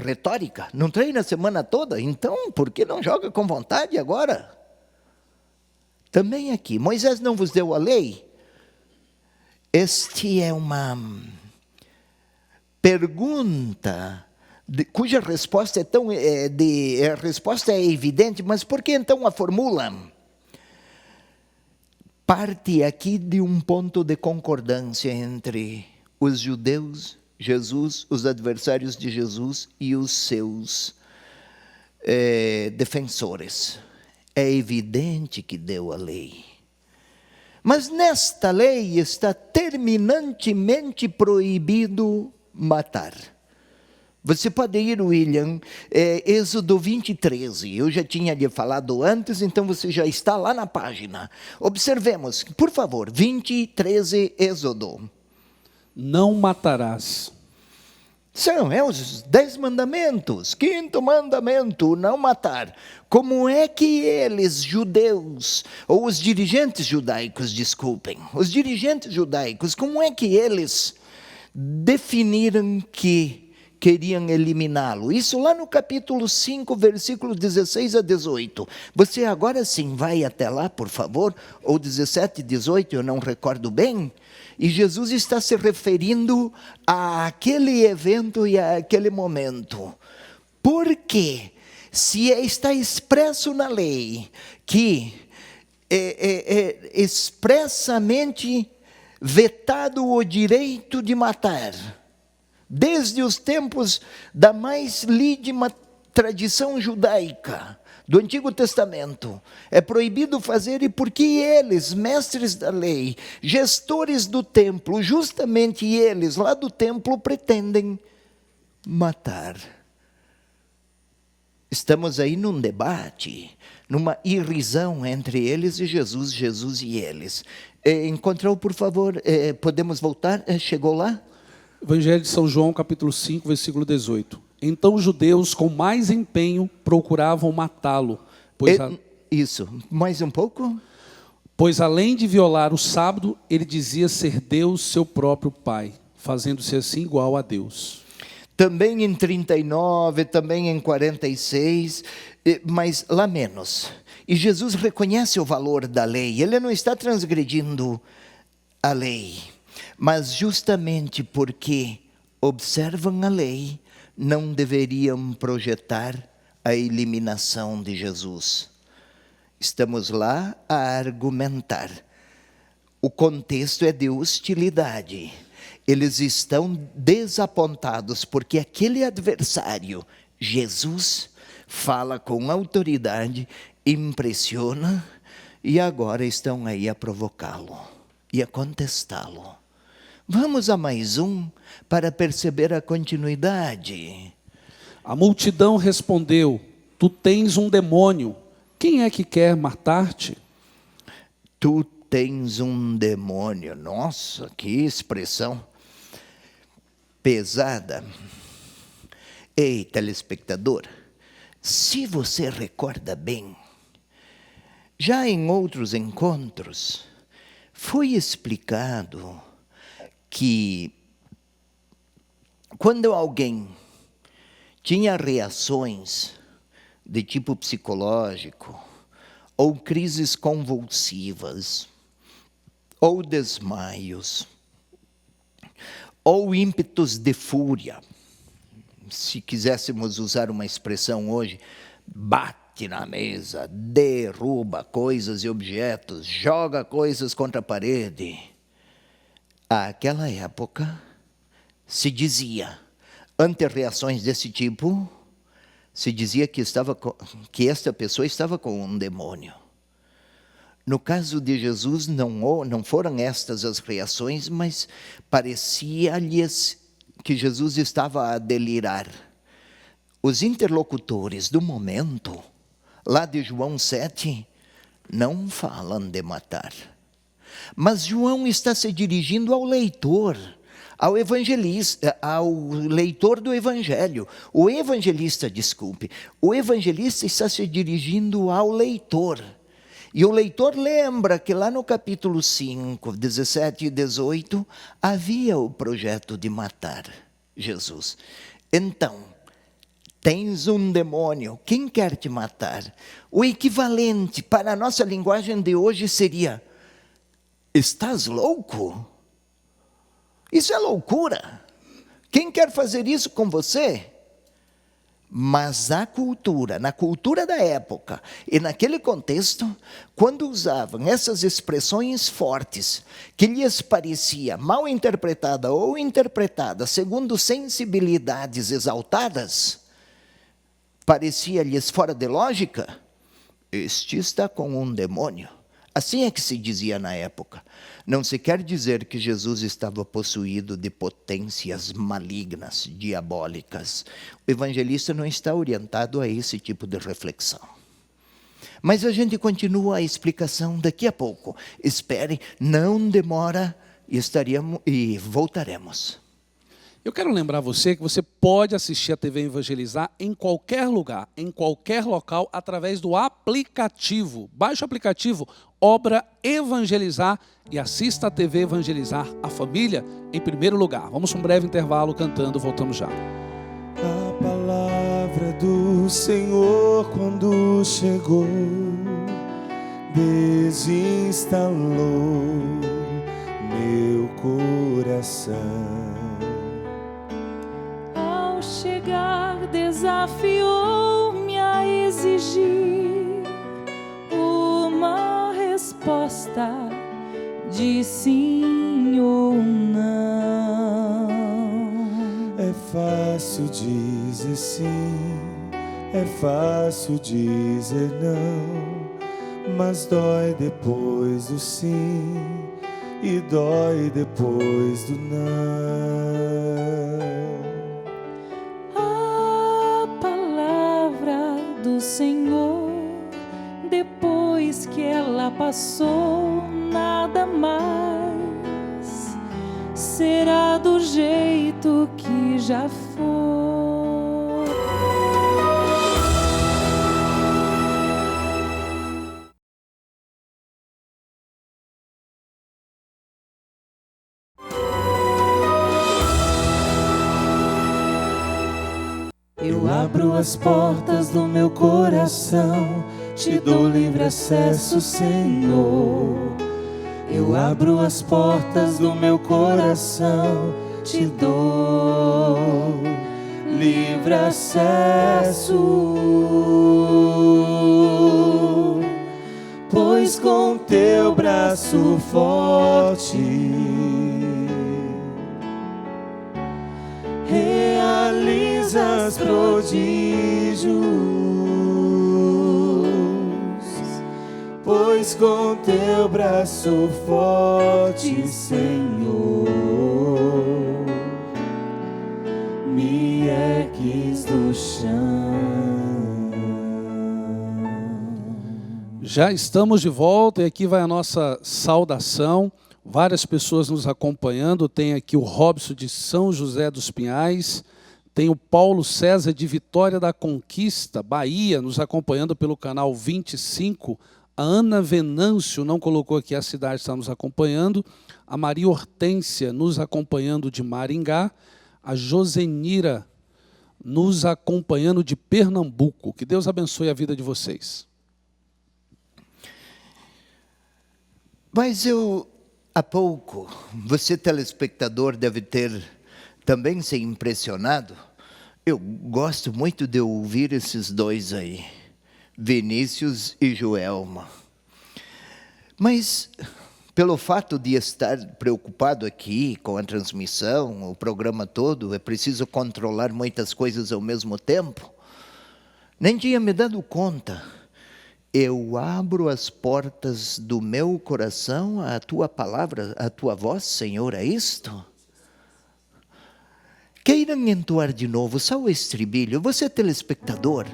retórica. Não treina a semana toda? Então, por que não joga com vontade agora? Também aqui, Moisés não vos deu a lei? Este é uma pergunta cuja resposta a resposta é evidente, mas por que então a formula? Parte aqui de um ponto de concordância entre os judeus, Jesus, os adversários de Jesus e os seus defensores. É evidente que deu a lei. Mas nesta lei está terminantemente proibido matar. Você pode ir, William, Êxodo 20:13. Eu já tinha lhe falado antes, então você já está lá na página. Observemos, por favor, 20:13, Êxodo. Não matarás. São os 10 mandamentos. 5º mandamento, não matar. Como é que eles, judeus, ou os dirigentes judaicos, os dirigentes judaicos, como é que eles definiram que queriam eliminá-lo? Isso lá no capítulo 5, versículo 16 a 18. Você agora sim vai até lá, por favor, ou 17, 18, eu não recordo bem. E Jesus está se referindo àquele evento e àquele momento. Porque se está expresso na lei que expressamente vetado o direito de matar, desde os tempos da mais lídima tradição judaica, do Antigo Testamento, é proibido fazer, e porque eles, mestres da lei, gestores do templo, justamente eles lá do templo pretendem matar. Estamos aí num debate, numa irrisão entre eles e Jesus, Jesus e eles. Encontrou, por favor, podemos voltar? Chegou lá? Evangelho de São João, capítulo 5, versículo 18. Então os judeus, com mais empenho, procuravam matá-lo. Isso, mais um pouco? Pois além de violar o sábado, ele dizia ser Deus, seu próprio Pai, fazendo-se assim igual a Deus. Também em 39, também em 46, mas lá menos. E Jesus reconhece o valor da lei, ele não está transgredindo a lei, mas justamente porque observam a lei, não deveriam projetar a eliminação de Jesus. Estamos lá a argumentar. O contexto é de hostilidade. Eles estão desapontados porque aquele adversário, Jesus, fala com autoridade, impressiona, e agora estão aí a provocá-lo e a contestá-lo. Vamos a mais um para perceber a continuidade. A multidão respondeu: tu tens um demônio. Quem é que quer matar-te? Tu tens um demônio. Nossa, que expressão pesada. Ei, telespectador, se você recorda bem, já em outros encontros foi explicado que quando alguém tinha reações de tipo psicológico, ou crises convulsivas, ou desmaios, ou ímpetos de fúria, se quiséssemos usar uma expressão hoje, bate na mesa, derruba coisas e objetos, joga coisas contra a parede. Àquela época, se dizia, ante reações desse tipo, se dizia que esta pessoa estava com um demônio. No caso de Jesus, não foram estas as reações, mas parecia-lhes que Jesus estava a delirar. Os interlocutores do momento, lá de João 7, não falam de matar. Mas João está se dirigindo ao leitor, ao evangelista, ao leitor do evangelho. O evangelista está se dirigindo ao leitor. E o leitor lembra que lá no capítulo 5, 17 e 18, havia o projeto de matar Jesus. Então, Tens um demônio, quem quer te matar? O equivalente para a nossa linguagem de hoje seria: estás louco? Isso é loucura. Quem quer fazer isso com você? Mas na cultura da época, e naquele contexto, quando usavam essas expressões fortes, que lhes parecia mal interpretada ou interpretada segundo sensibilidades exaltadas, parecia-lhes fora de lógica, este está com um demônio. Assim é que se dizia na época. Não se quer dizer que Jesus estava possuído de potências malignas, diabólicas. O evangelista não está orientado a esse tipo de reflexão. Mas a gente continua a explicação daqui a pouco. Espere, não demora e voltaremos. Eu quero lembrar você que você pode assistir a TV Evangelizar em qualquer lugar, em qualquer local, através do aplicativo. Baixe o aplicativo Obra Evangelizar e assista a TV Evangelizar, a família em primeiro lugar. Vamos para um breve intervalo cantando, voltamos já. A palavra do Senhor quando chegou, desinstalou meu coração. Chegar desafiou-me a exigir uma resposta de sim ou não. É fácil dizer sim, é fácil dizer não, mas dói depois do sim e dói depois do não. Do Senhor, depois que ela passou, nada mais será do jeito que já foi. Eu abro as portas do meu coração, te dou livre acesso, Senhor. Eu abro as portas do meu coração, te dou livre acesso. Pois com teu braço forte realizas prodígios, pois com teu braço forte, Senhor, me ergues do chão. Já estamos de volta e aqui vai a nossa saudação. Várias pessoas nos acompanhando. Tem aqui o Robson de São José dos Pinhais. Tem o Paulo César de Vitória da Conquista, Bahia, nos acompanhando pelo canal 25. A Ana Venâncio não colocou aqui a cidade, está nos acompanhando. A Maria Hortência nos acompanhando de Maringá. A Josenira nos acompanhando de Pernambuco. Que Deus abençoe a vida de vocês. Mas há pouco, você telespectador deve ter também se impressionado. Eu gosto muito de ouvir esses dois aí, Vinícius e Joelma. Mas, pelo fato de estar preocupado aqui com a transmissão, o programa todo, é preciso controlar muitas coisas ao mesmo tempo, nem tinha me dado conta. Eu abro as portas do meu coração à tua palavra, à tua voz, Senhor, é isto? Queiram entoar de novo, só o estribilho. Você, telespectador,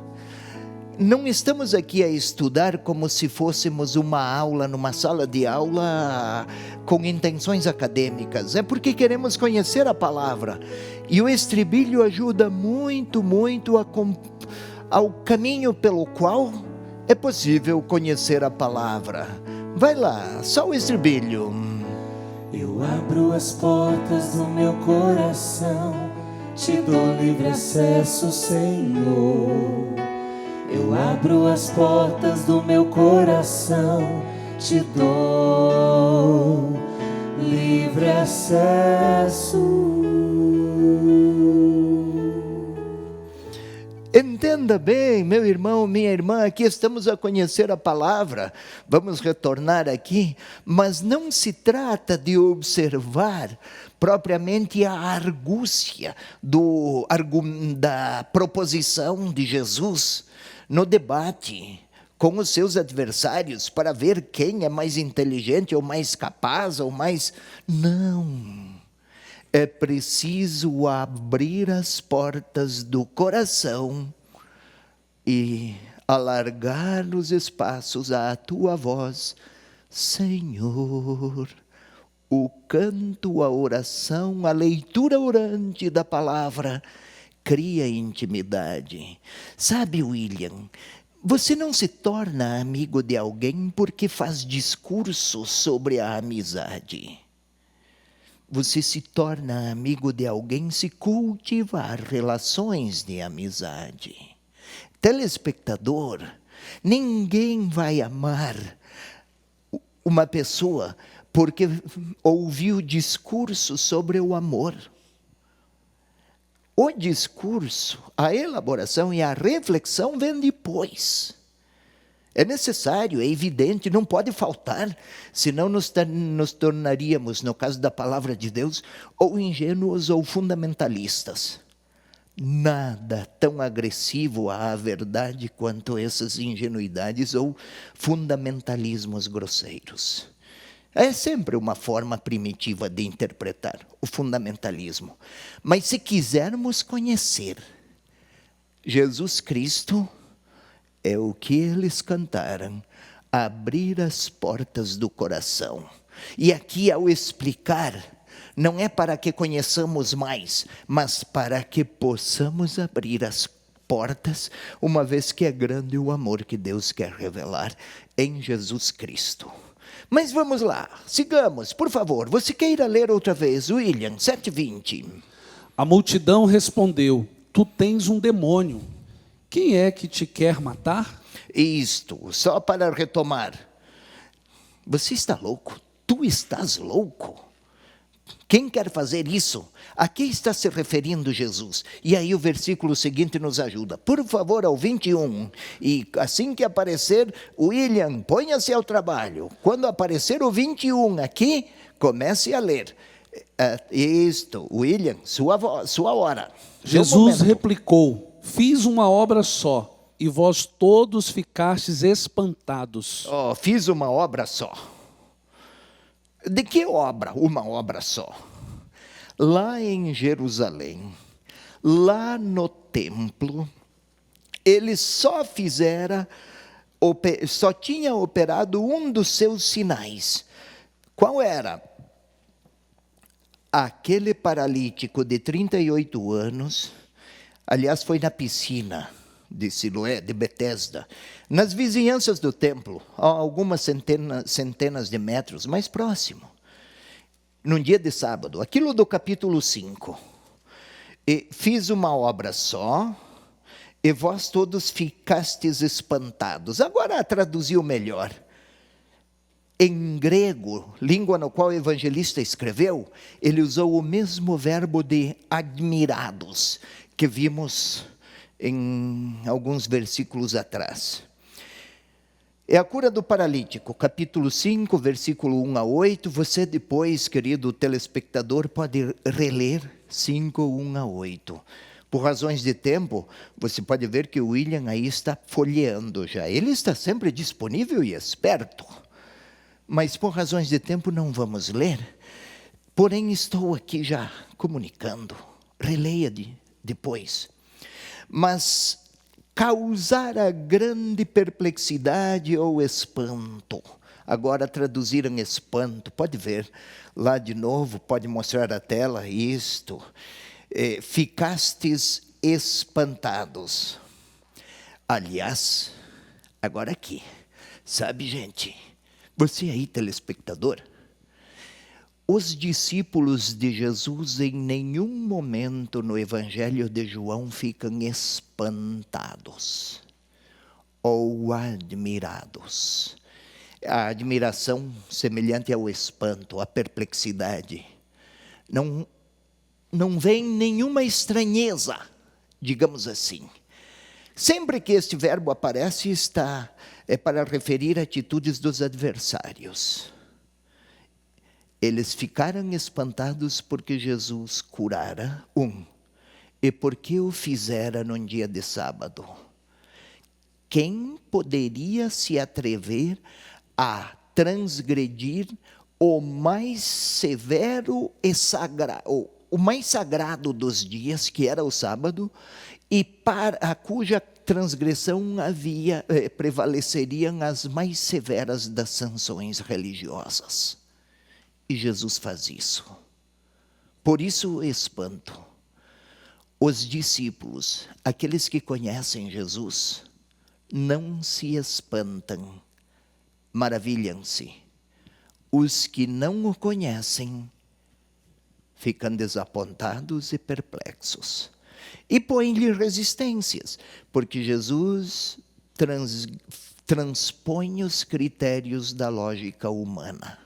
não estamos aqui a estudar como se fôssemos uma aula, numa sala de aula, com intenções acadêmicas. É porque queremos conhecer a palavra. E o estribilho ajuda muito, muito ao caminho pelo qual é possível conhecer a palavra. Vai lá, só o estribilho. Eu abro as portas do meu coração, te dou livre acesso, Senhor. Eu abro as portas do meu coração, te dou livre acesso. Entenda bem, meu irmão, minha irmã, aqui estamos a conhecer a palavra, vamos retornar aqui, mas não se trata de observar propriamente a argúcia da proposição de Jesus no debate com os seus adversários para ver quem é mais inteligente ou mais capaz ou mais... Não. É preciso abrir as portas do coração e alargar os espaços à tua voz, Senhor. O canto, a oração, a leitura orante da palavra cria intimidade. Sabe, William, você não se torna amigo de alguém porque faz discurso sobre a amizade. Você se torna amigo de alguém se cultivar relações de amizade. Telespectador, ninguém vai amar uma pessoa porque ouviu discurso sobre o amor. O discurso, a elaboração e a reflexão vêm depois. É necessário, é evidente, não pode faltar, senão nos tornaríamos, no caso da palavra de Deus, ou ingênuos ou fundamentalistas. Nada tão agressivo à verdade quanto essas ingenuidades ou fundamentalismos grosseiros. É sempre uma forma primitiva de interpretar o fundamentalismo. Mas se quisermos conhecer Jesus Cristo, é o que eles cantaram, abrir as portas do coração. E aqui, ao explicar, não é para que conheçamos mais, mas para que possamos abrir as portas, uma vez que é grande o amor que Deus quer revelar em Jesus Cristo. Mas vamos lá, sigamos, por favor. Você queira ler outra vez, William, 7:20. A multidão respondeu: tu tens um demônio. Quem é que te quer matar? Isto, só para retomar. Você está louco? Tu estás louco? Quem quer fazer isso? A que está se referindo Jesus? E aí o versículo seguinte nos ajuda. Por favor, ao 21. E assim que aparecer, William, ponha-se ao trabalho. Quando aparecer o 21 aqui, comece a ler. Isto, William, sua hora. Jesus replicou: fiz uma obra só, e vós todos ficastes espantados. Fiz uma obra só. De que obra? Uma obra só. Lá em Jerusalém, lá no templo, ele só tinha operado um dos seus sinais. Qual era? Aquele paralítico de 38 anos, aliás, foi na piscina de Siloé, de Betesda, nas vizinhanças do templo, a algumas centenas de metros mais próximo, num dia de sábado, aquilo do capítulo 5. E fiz uma obra só, e vós todos ficastes espantados. Agora traduziu melhor. Em grego, língua no qual o evangelista escreveu, ele usou o mesmo verbo de admirados, que vimos em alguns versículos atrás. É a cura do paralítico, capítulo 5, versículo 1 a 8. Você depois, querido telespectador, pode reler 5, 1 a 8. Por razões de tempo, você pode ver que o William aí está folheando já. Ele está sempre disponível e esperto. Mas por razões de tempo não vamos ler. Porém, estou aqui já comunicando. Releia depois. Mas causar a grande perplexidade ou espanto. Agora traduziram espanto. Pode ver lá de novo, pode mostrar a tela isto. Ficastes espantados. Aliás, agora aqui, sabe, gente, você aí, telespectador, os discípulos de Jesus em nenhum momento no Evangelho de João ficam espantados ou admirados. A admiração semelhante ao espanto, à perplexidade. Não vem nenhuma estranheza, digamos assim. Sempre que este verbo aparece, é para referir atitudes dos adversários. Eles ficaram espantados porque Jesus curara e porque o fizera num dia de sábado. Quem poderia se atrever a transgredir o mais severo e sagrado, o mais sagrado dos dias, que era o sábado, e para cuja transgressão prevaleceriam as mais severas das sanções religiosas. E Jesus faz isso. Por isso o espanto. Os discípulos, aqueles que conhecem Jesus, não se espantam, maravilham-se. Os que não o conhecem ficam desapontados e perplexos. E põem-lhe resistências, porque Jesus transpõe os critérios da lógica humana.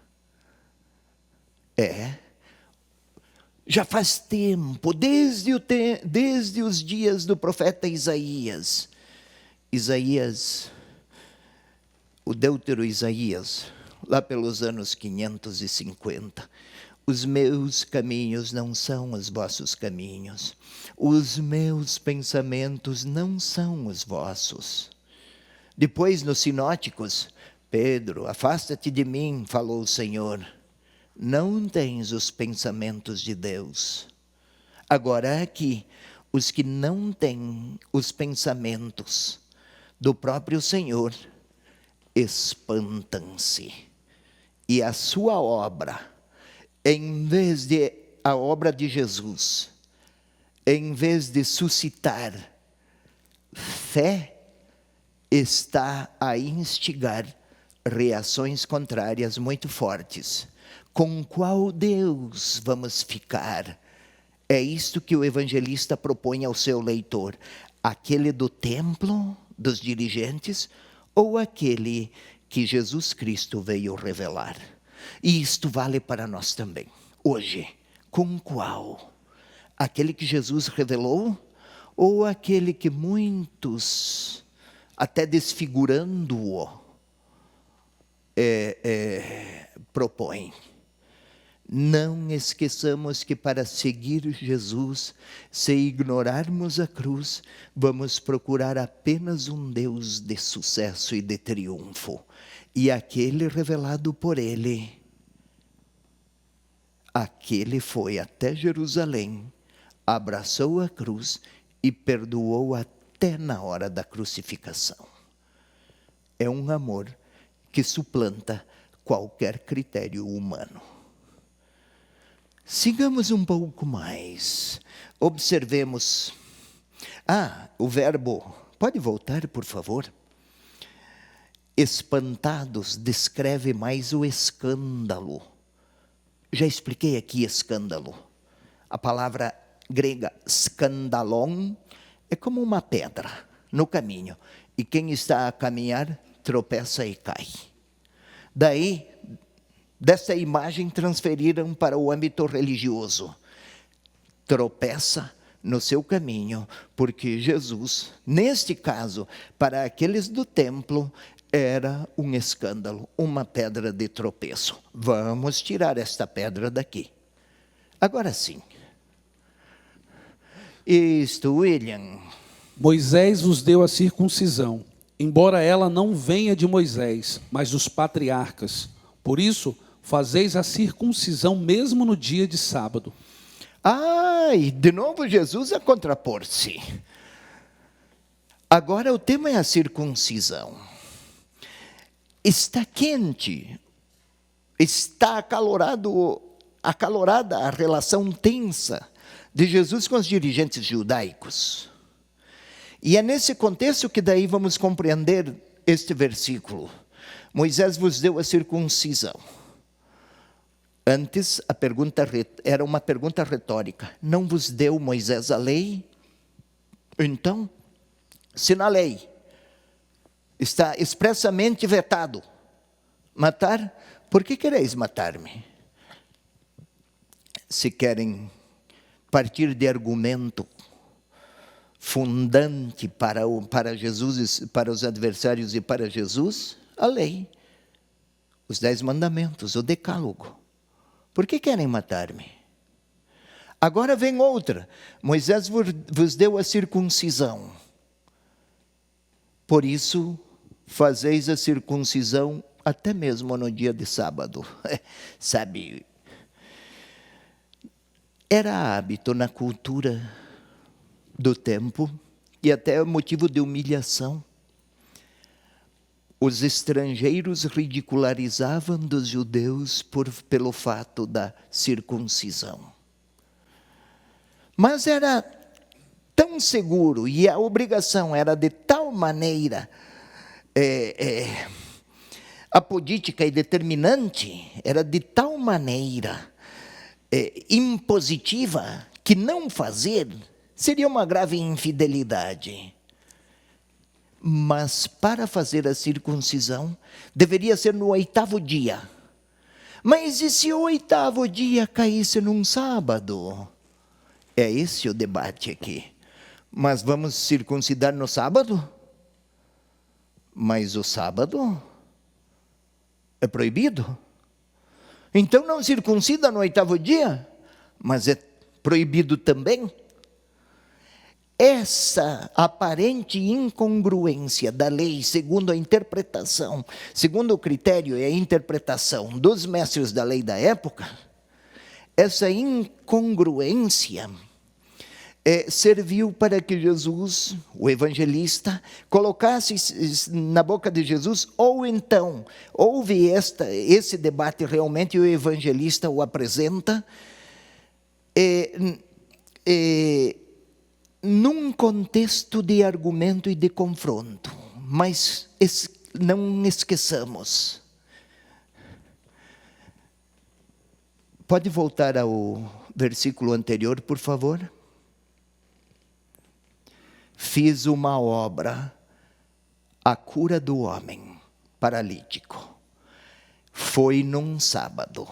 Já faz tempo, desde os dias do profeta Isaías, o Deutero Isaías, lá pelos anos 550, os meus caminhos não são os vossos caminhos, os meus pensamentos não são os vossos. Depois, nos sinóticos, Pedro, afasta-te de mim, falou o Senhor, não tens os pensamentos de Deus. Agora aqui, os que não têm os pensamentos do próprio Senhor, espantam-se. E a sua obra, em vez de a obra de Jesus, em vez de suscitar fé, está a instigar reações contrárias muito fortes. Com qual Deus vamos ficar? É isto que o evangelista propõe ao seu leitor. Aquele do templo, dos dirigentes, ou aquele que Jesus Cristo veio revelar? E isto vale para nós também. Hoje, com qual? Aquele que Jesus revelou? Ou aquele que muitos, até desfigurando-o, propõem? Não esqueçamos que para seguir Jesus, se ignorarmos a cruz, vamos procurar apenas um Deus de sucesso e de triunfo. E aquele revelado por Ele, aquele foi até Jerusalém, abraçou a cruz e perdoou até na hora da crucificação. É um amor que suplanta qualquer critério humano. Sigamos um pouco mais. Observemos. O verbo, pode voltar, por favor? Espantados descreve mais o escândalo. Já expliquei aqui escândalo. A palavra grega skandalon é como uma pedra no caminho. E quem está a caminhar tropeça e cai. Daí, dessa imagem transferiram para o âmbito religioso. Tropeça no seu caminho, porque Jesus, neste caso, para aqueles do templo, era um escândalo, uma pedra de tropeço. Vamos tirar esta pedra daqui. Agora sim. Isto, William. Moisés vos deu a circuncisão, embora ela não venha de Moisés, mas dos patriarcas. Por isso, fazeis a circuncisão mesmo no dia de sábado. E de novo Jesus a contrapor-se. Agora o tema é a circuncisão. Está quente, está acalorada a relação tensa de Jesus com os dirigentes judaicos. E é nesse contexto que daí vamos compreender este versículo. Moisés vos deu a circuncisão. Antes, a pergunta era uma pergunta retórica. Não vos deu Moisés a lei? Então, se na lei está expressamente vetado matar, por que quereis matar-me? Se querem partir de argumento fundante para Jesus, para os adversários e para Jesus, a lei, os 10 mandamentos, o decálogo. Por que querem matar-me? Agora vem outra. Moisés vos deu a circuncisão. Por isso, fazeis a circuncisão até mesmo no dia de sábado. Sabe, era hábito na cultura do tempo e até motivo de humilhação. Os estrangeiros ridicularizavam dos judeus pelo fato da circuncisão. Mas era tão seguro e a obrigação era de tal maneira apodítica e determinante, era de tal maneira impositiva, que não fazer seria uma grave infidelidade. Mas para fazer a circuncisão, deveria ser no 8º dia. Mas e se o 8º dia caísse num sábado? É esse o debate aqui. Mas vamos circuncidar no sábado? Mas o sábado é proibido? Então não circuncida no 8º dia, mas é proibido também. Essa aparente incongruência da lei, segundo a interpretação, segundo o critério e a interpretação dos mestres da lei da época, essa incongruência serviu para que Jesus, o evangelista, colocasse na boca de Jesus, ou então, houve esse debate realmente, e o evangelista o apresenta, num contexto de argumento e de confronto. Mas não esqueçamos. Pode voltar ao versículo anterior, por favor? Fiz uma obra, a cura do homem paralítico. Foi num sábado.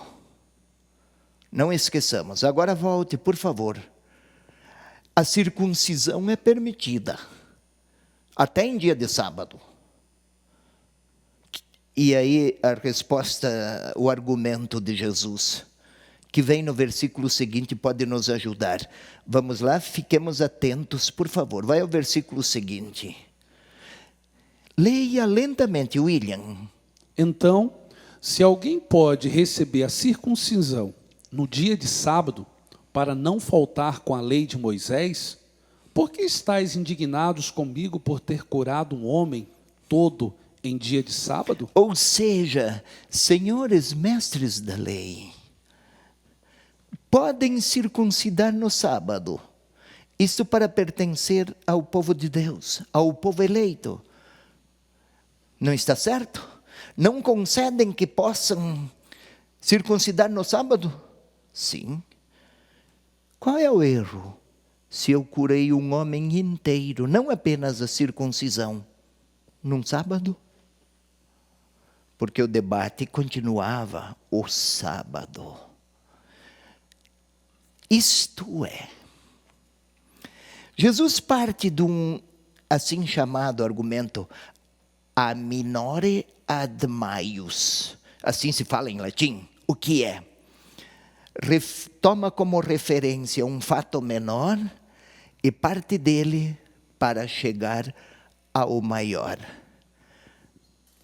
Não esqueçamos. Agora volte, por favor. A circuncisão é permitida, até em dia de sábado. E aí a resposta, o argumento de Jesus, que vem no versículo seguinte, pode nos ajudar. Vamos lá, fiquemos atentos, por favor. Vai ao versículo seguinte. Leia lentamente, William. Então, se alguém pode receber a circuncisão no dia de sábado, para não faltar com a lei de Moisés, por que estáis indignados comigo por ter curado um homem todo em dia de sábado? Ou seja, senhores mestres da lei, podem circuncidar no sábado. Isso para pertencer ao povo de Deus, ao povo eleito. Não está certo? Não concedem que possam circuncidar no sábado? Sim. Qual é o erro? Se eu curei um homem inteiro, não apenas a circuncisão, num sábado? Porque o debate continuava o sábado. Isto é, Jesus parte de um assim chamado argumento a minore ad maius. Assim se fala em latim. O que é? Toma como referência um fato menor e parte dele para chegar ao maior.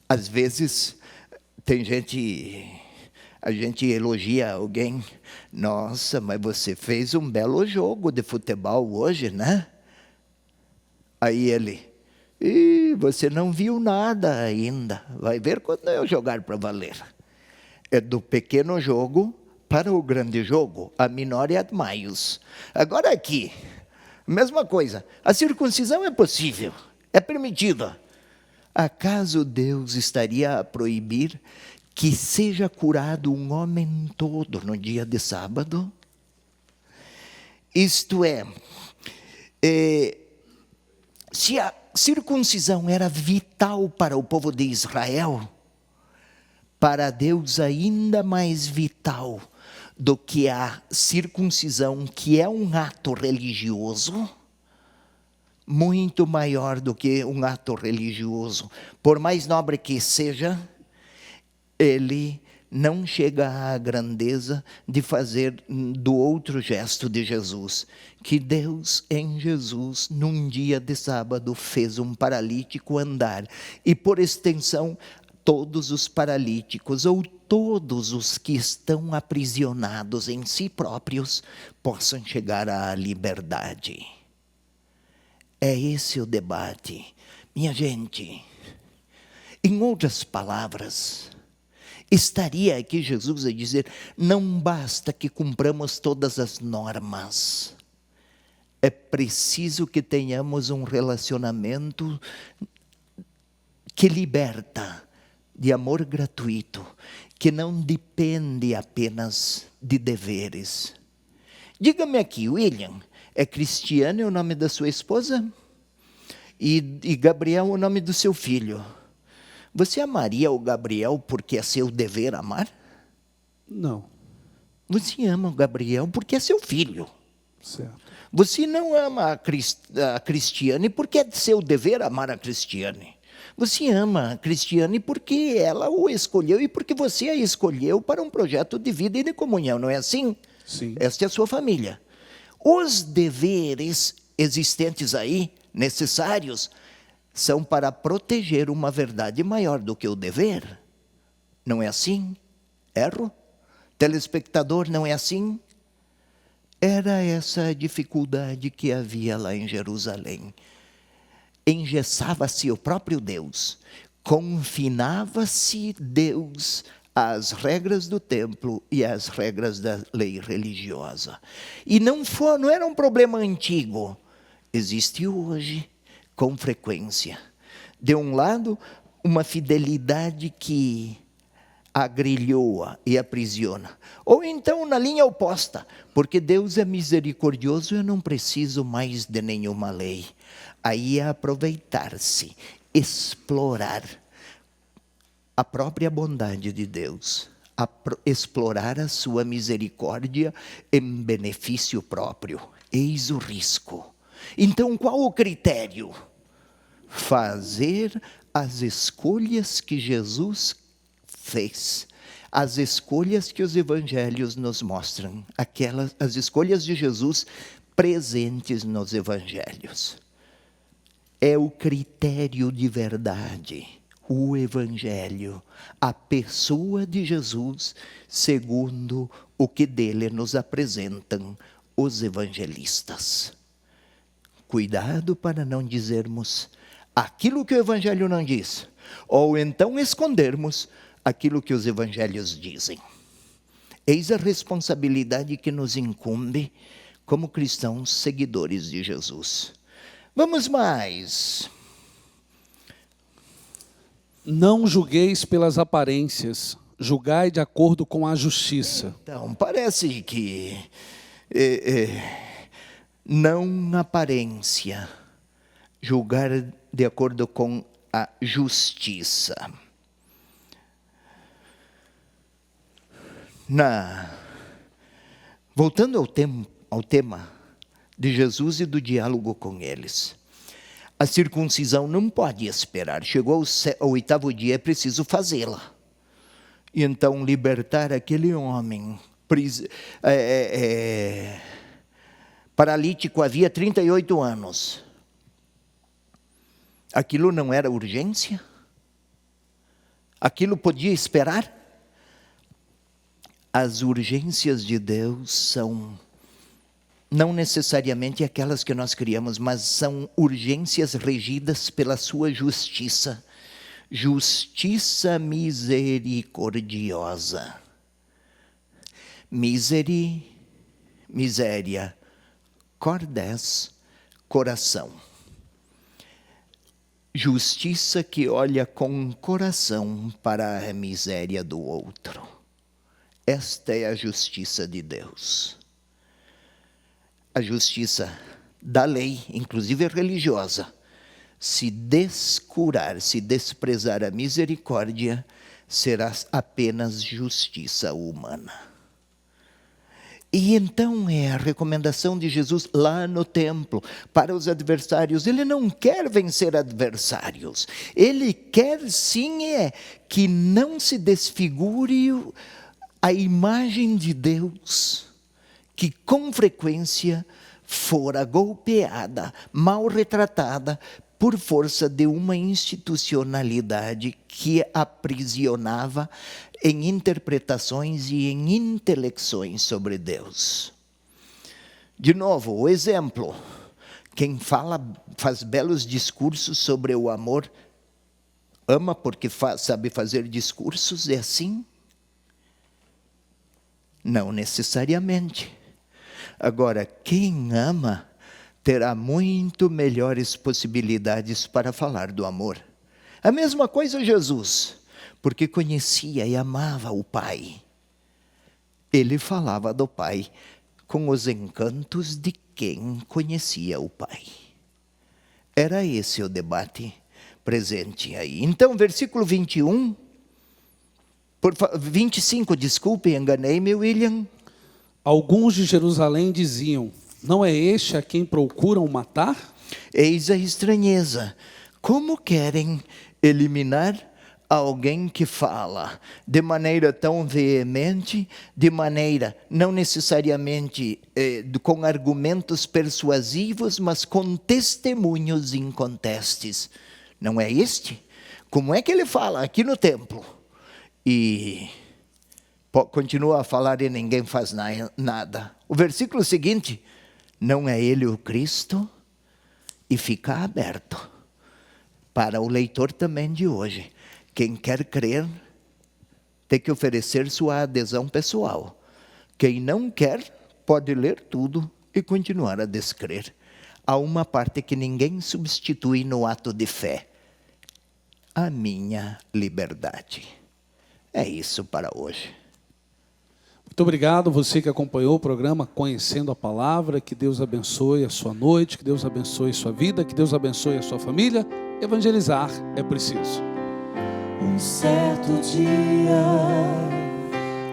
Às vezes, a gente elogia alguém. Nossa, mas você fez um belo jogo de futebol hoje, né? Aí ele, você não viu nada ainda. Vai ver quando eu jogar para valer. É do pequeno jogo para o grande jogo, a minore ad maius. Agora aqui, mesma coisa, a circuncisão é possível, é permitida. Acaso Deus estaria a proibir que seja curado um homem todo no dia de sábado? Isto é, se a circuncisão era vital para o povo de Israel, para Deus ainda mais vital do que a circuncisão, que é um ato religioso, muito maior do que um ato religioso, por mais nobre que seja, ele não chega à grandeza de fazer do outro gesto de Jesus, que Deus em Jesus, num dia de sábado, fez um paralítico andar, e por extensão, todos os paralíticos, ou todos os que estão aprisionados em si próprios, possam chegar à liberdade. É esse o debate. Minha gente, em outras palavras, estaria aqui Jesus a dizer, não basta que cumpramos todas as normas, é preciso que tenhamos um relacionamento que liberta, de amor gratuito, que não depende apenas de deveres. Diga-me aqui, William, é Cristiane o nome da sua esposa? E Gabriel o nome do seu filho? Você amaria o Gabriel porque é seu dever amar? Não. Você ama o Gabriel porque é seu filho. Certo. Você não ama a Cristiane porque é seu dever amar a Cristiane. Você ama a Cristiane porque ela o escolheu e porque você a escolheu para um projeto de vida e de comunhão, não é assim? Sim. Esta é a sua família. Os deveres existentes aí, necessários, são para proteger uma verdade maior do que o dever. Não é assim? Erro? Telespectador, não é assim? Era essa a dificuldade que havia lá em Jerusalém. Engessava-se o próprio Deus, confinava-se Deus às regras do templo e às regras da lei religiosa. E não era um problema antigo, existe hoje com frequência. De um lado, uma fidelidade que agrilhoa e aprisiona. Ou então na linha oposta, porque Deus é misericordioso, eu não preciso mais de nenhuma lei. Aí é aproveitar-se, explorar a própria bondade de Deus, explorar a sua misericórdia em benefício próprio. Eis o risco. Então, qual o critério? Fazer as escolhas que Jesus fez, as escolhas que os evangelhos nos mostram, as escolhas de Jesus presentes nos evangelhos. É o critério de verdade, o evangelho, a pessoa de Jesus, segundo o que dele nos apresentam os evangelistas. Cuidado para não dizermos aquilo que o evangelho não diz, ou então escondermos aquilo que os evangelhos dizem. Eis a responsabilidade que nos incumbe como cristãos seguidores de Jesus. Vamos mais. Não julgueis pelas aparências, julgai de acordo com a justiça. Então, parece que não aparência, julgar de acordo com a justiça. Voltando ao tema de Jesus e do diálogo com eles. A circuncisão não pode esperar. Chegou ao 8º dia, é preciso fazê-la. E então libertar aquele homem paralítico havia 38 anos. Aquilo não era urgência? Aquilo podia esperar? As urgências de Deus são não necessariamente aquelas que nós criamos, mas são urgências regidas pela sua justiça. Justiça misericordiosa. Miséria, cordes, coração. Justiça que olha com coração para a miséria do outro. Esta é a justiça de Deus. A justiça da lei, inclusive religiosa, se descurar, se desprezar a misericórdia, será apenas justiça humana. E então é a recomendação de Jesus lá no templo, para os adversários. Ele não quer vencer adversários. Ele quer sim que não se desfigure a imagem de Deus, que com frequência fora golpeada, mal retratada, por força de uma institucionalidade que aprisionava em interpretações e em intelecções sobre Deus. De novo, o exemplo. Quem faz belos discursos sobre o amor, ama porque sabe fazer discursos, é assim? Não necessariamente. Agora, quem ama terá muito melhores possibilidades para falar do amor. A mesma coisa Jesus, porque conhecia e amava o Pai. Ele falava do Pai com os encantos de quem conhecia o Pai. Era esse o debate presente aí. Então, versículo 25, desculpe, enganei-me, William. Alguns de Jerusalém diziam: não é este a quem procuram matar? Eis a estranheza. Como querem eliminar alguém que fala de maneira tão veemente, de maneira não necessariamente com argumentos persuasivos, mas com testemunhos incontestes? Não é este? Como é que ele fala aqui no templo? E continua a falar e ninguém faz nada. O versículo seguinte: não é ele o Cristo? E fica aberto para o leitor também de hoje. Quem quer crer tem que oferecer sua adesão pessoal. Quem não quer pode ler tudo e continuar a descrer. Há uma parte que ninguém substitui no ato de fé: a minha liberdade. É isso para hoje. Muito obrigado, você que acompanhou o programa Conhecendo a Palavra. Que Deus abençoe a sua noite, que Deus abençoe a sua vida, que Deus abençoe a sua família. Evangelizar é preciso. Um certo dia,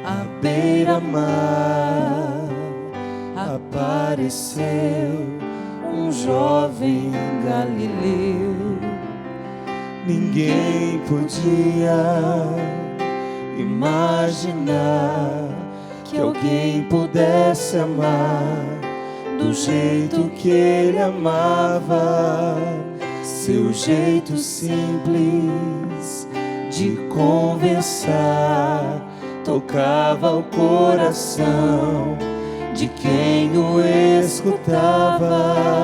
à beira-mar, apareceu um jovem galileu. Ninguém podia imaginar que alguém pudesse amar do jeito que ele amava. Seu jeito simples de conversar tocava o coração de quem o escutava.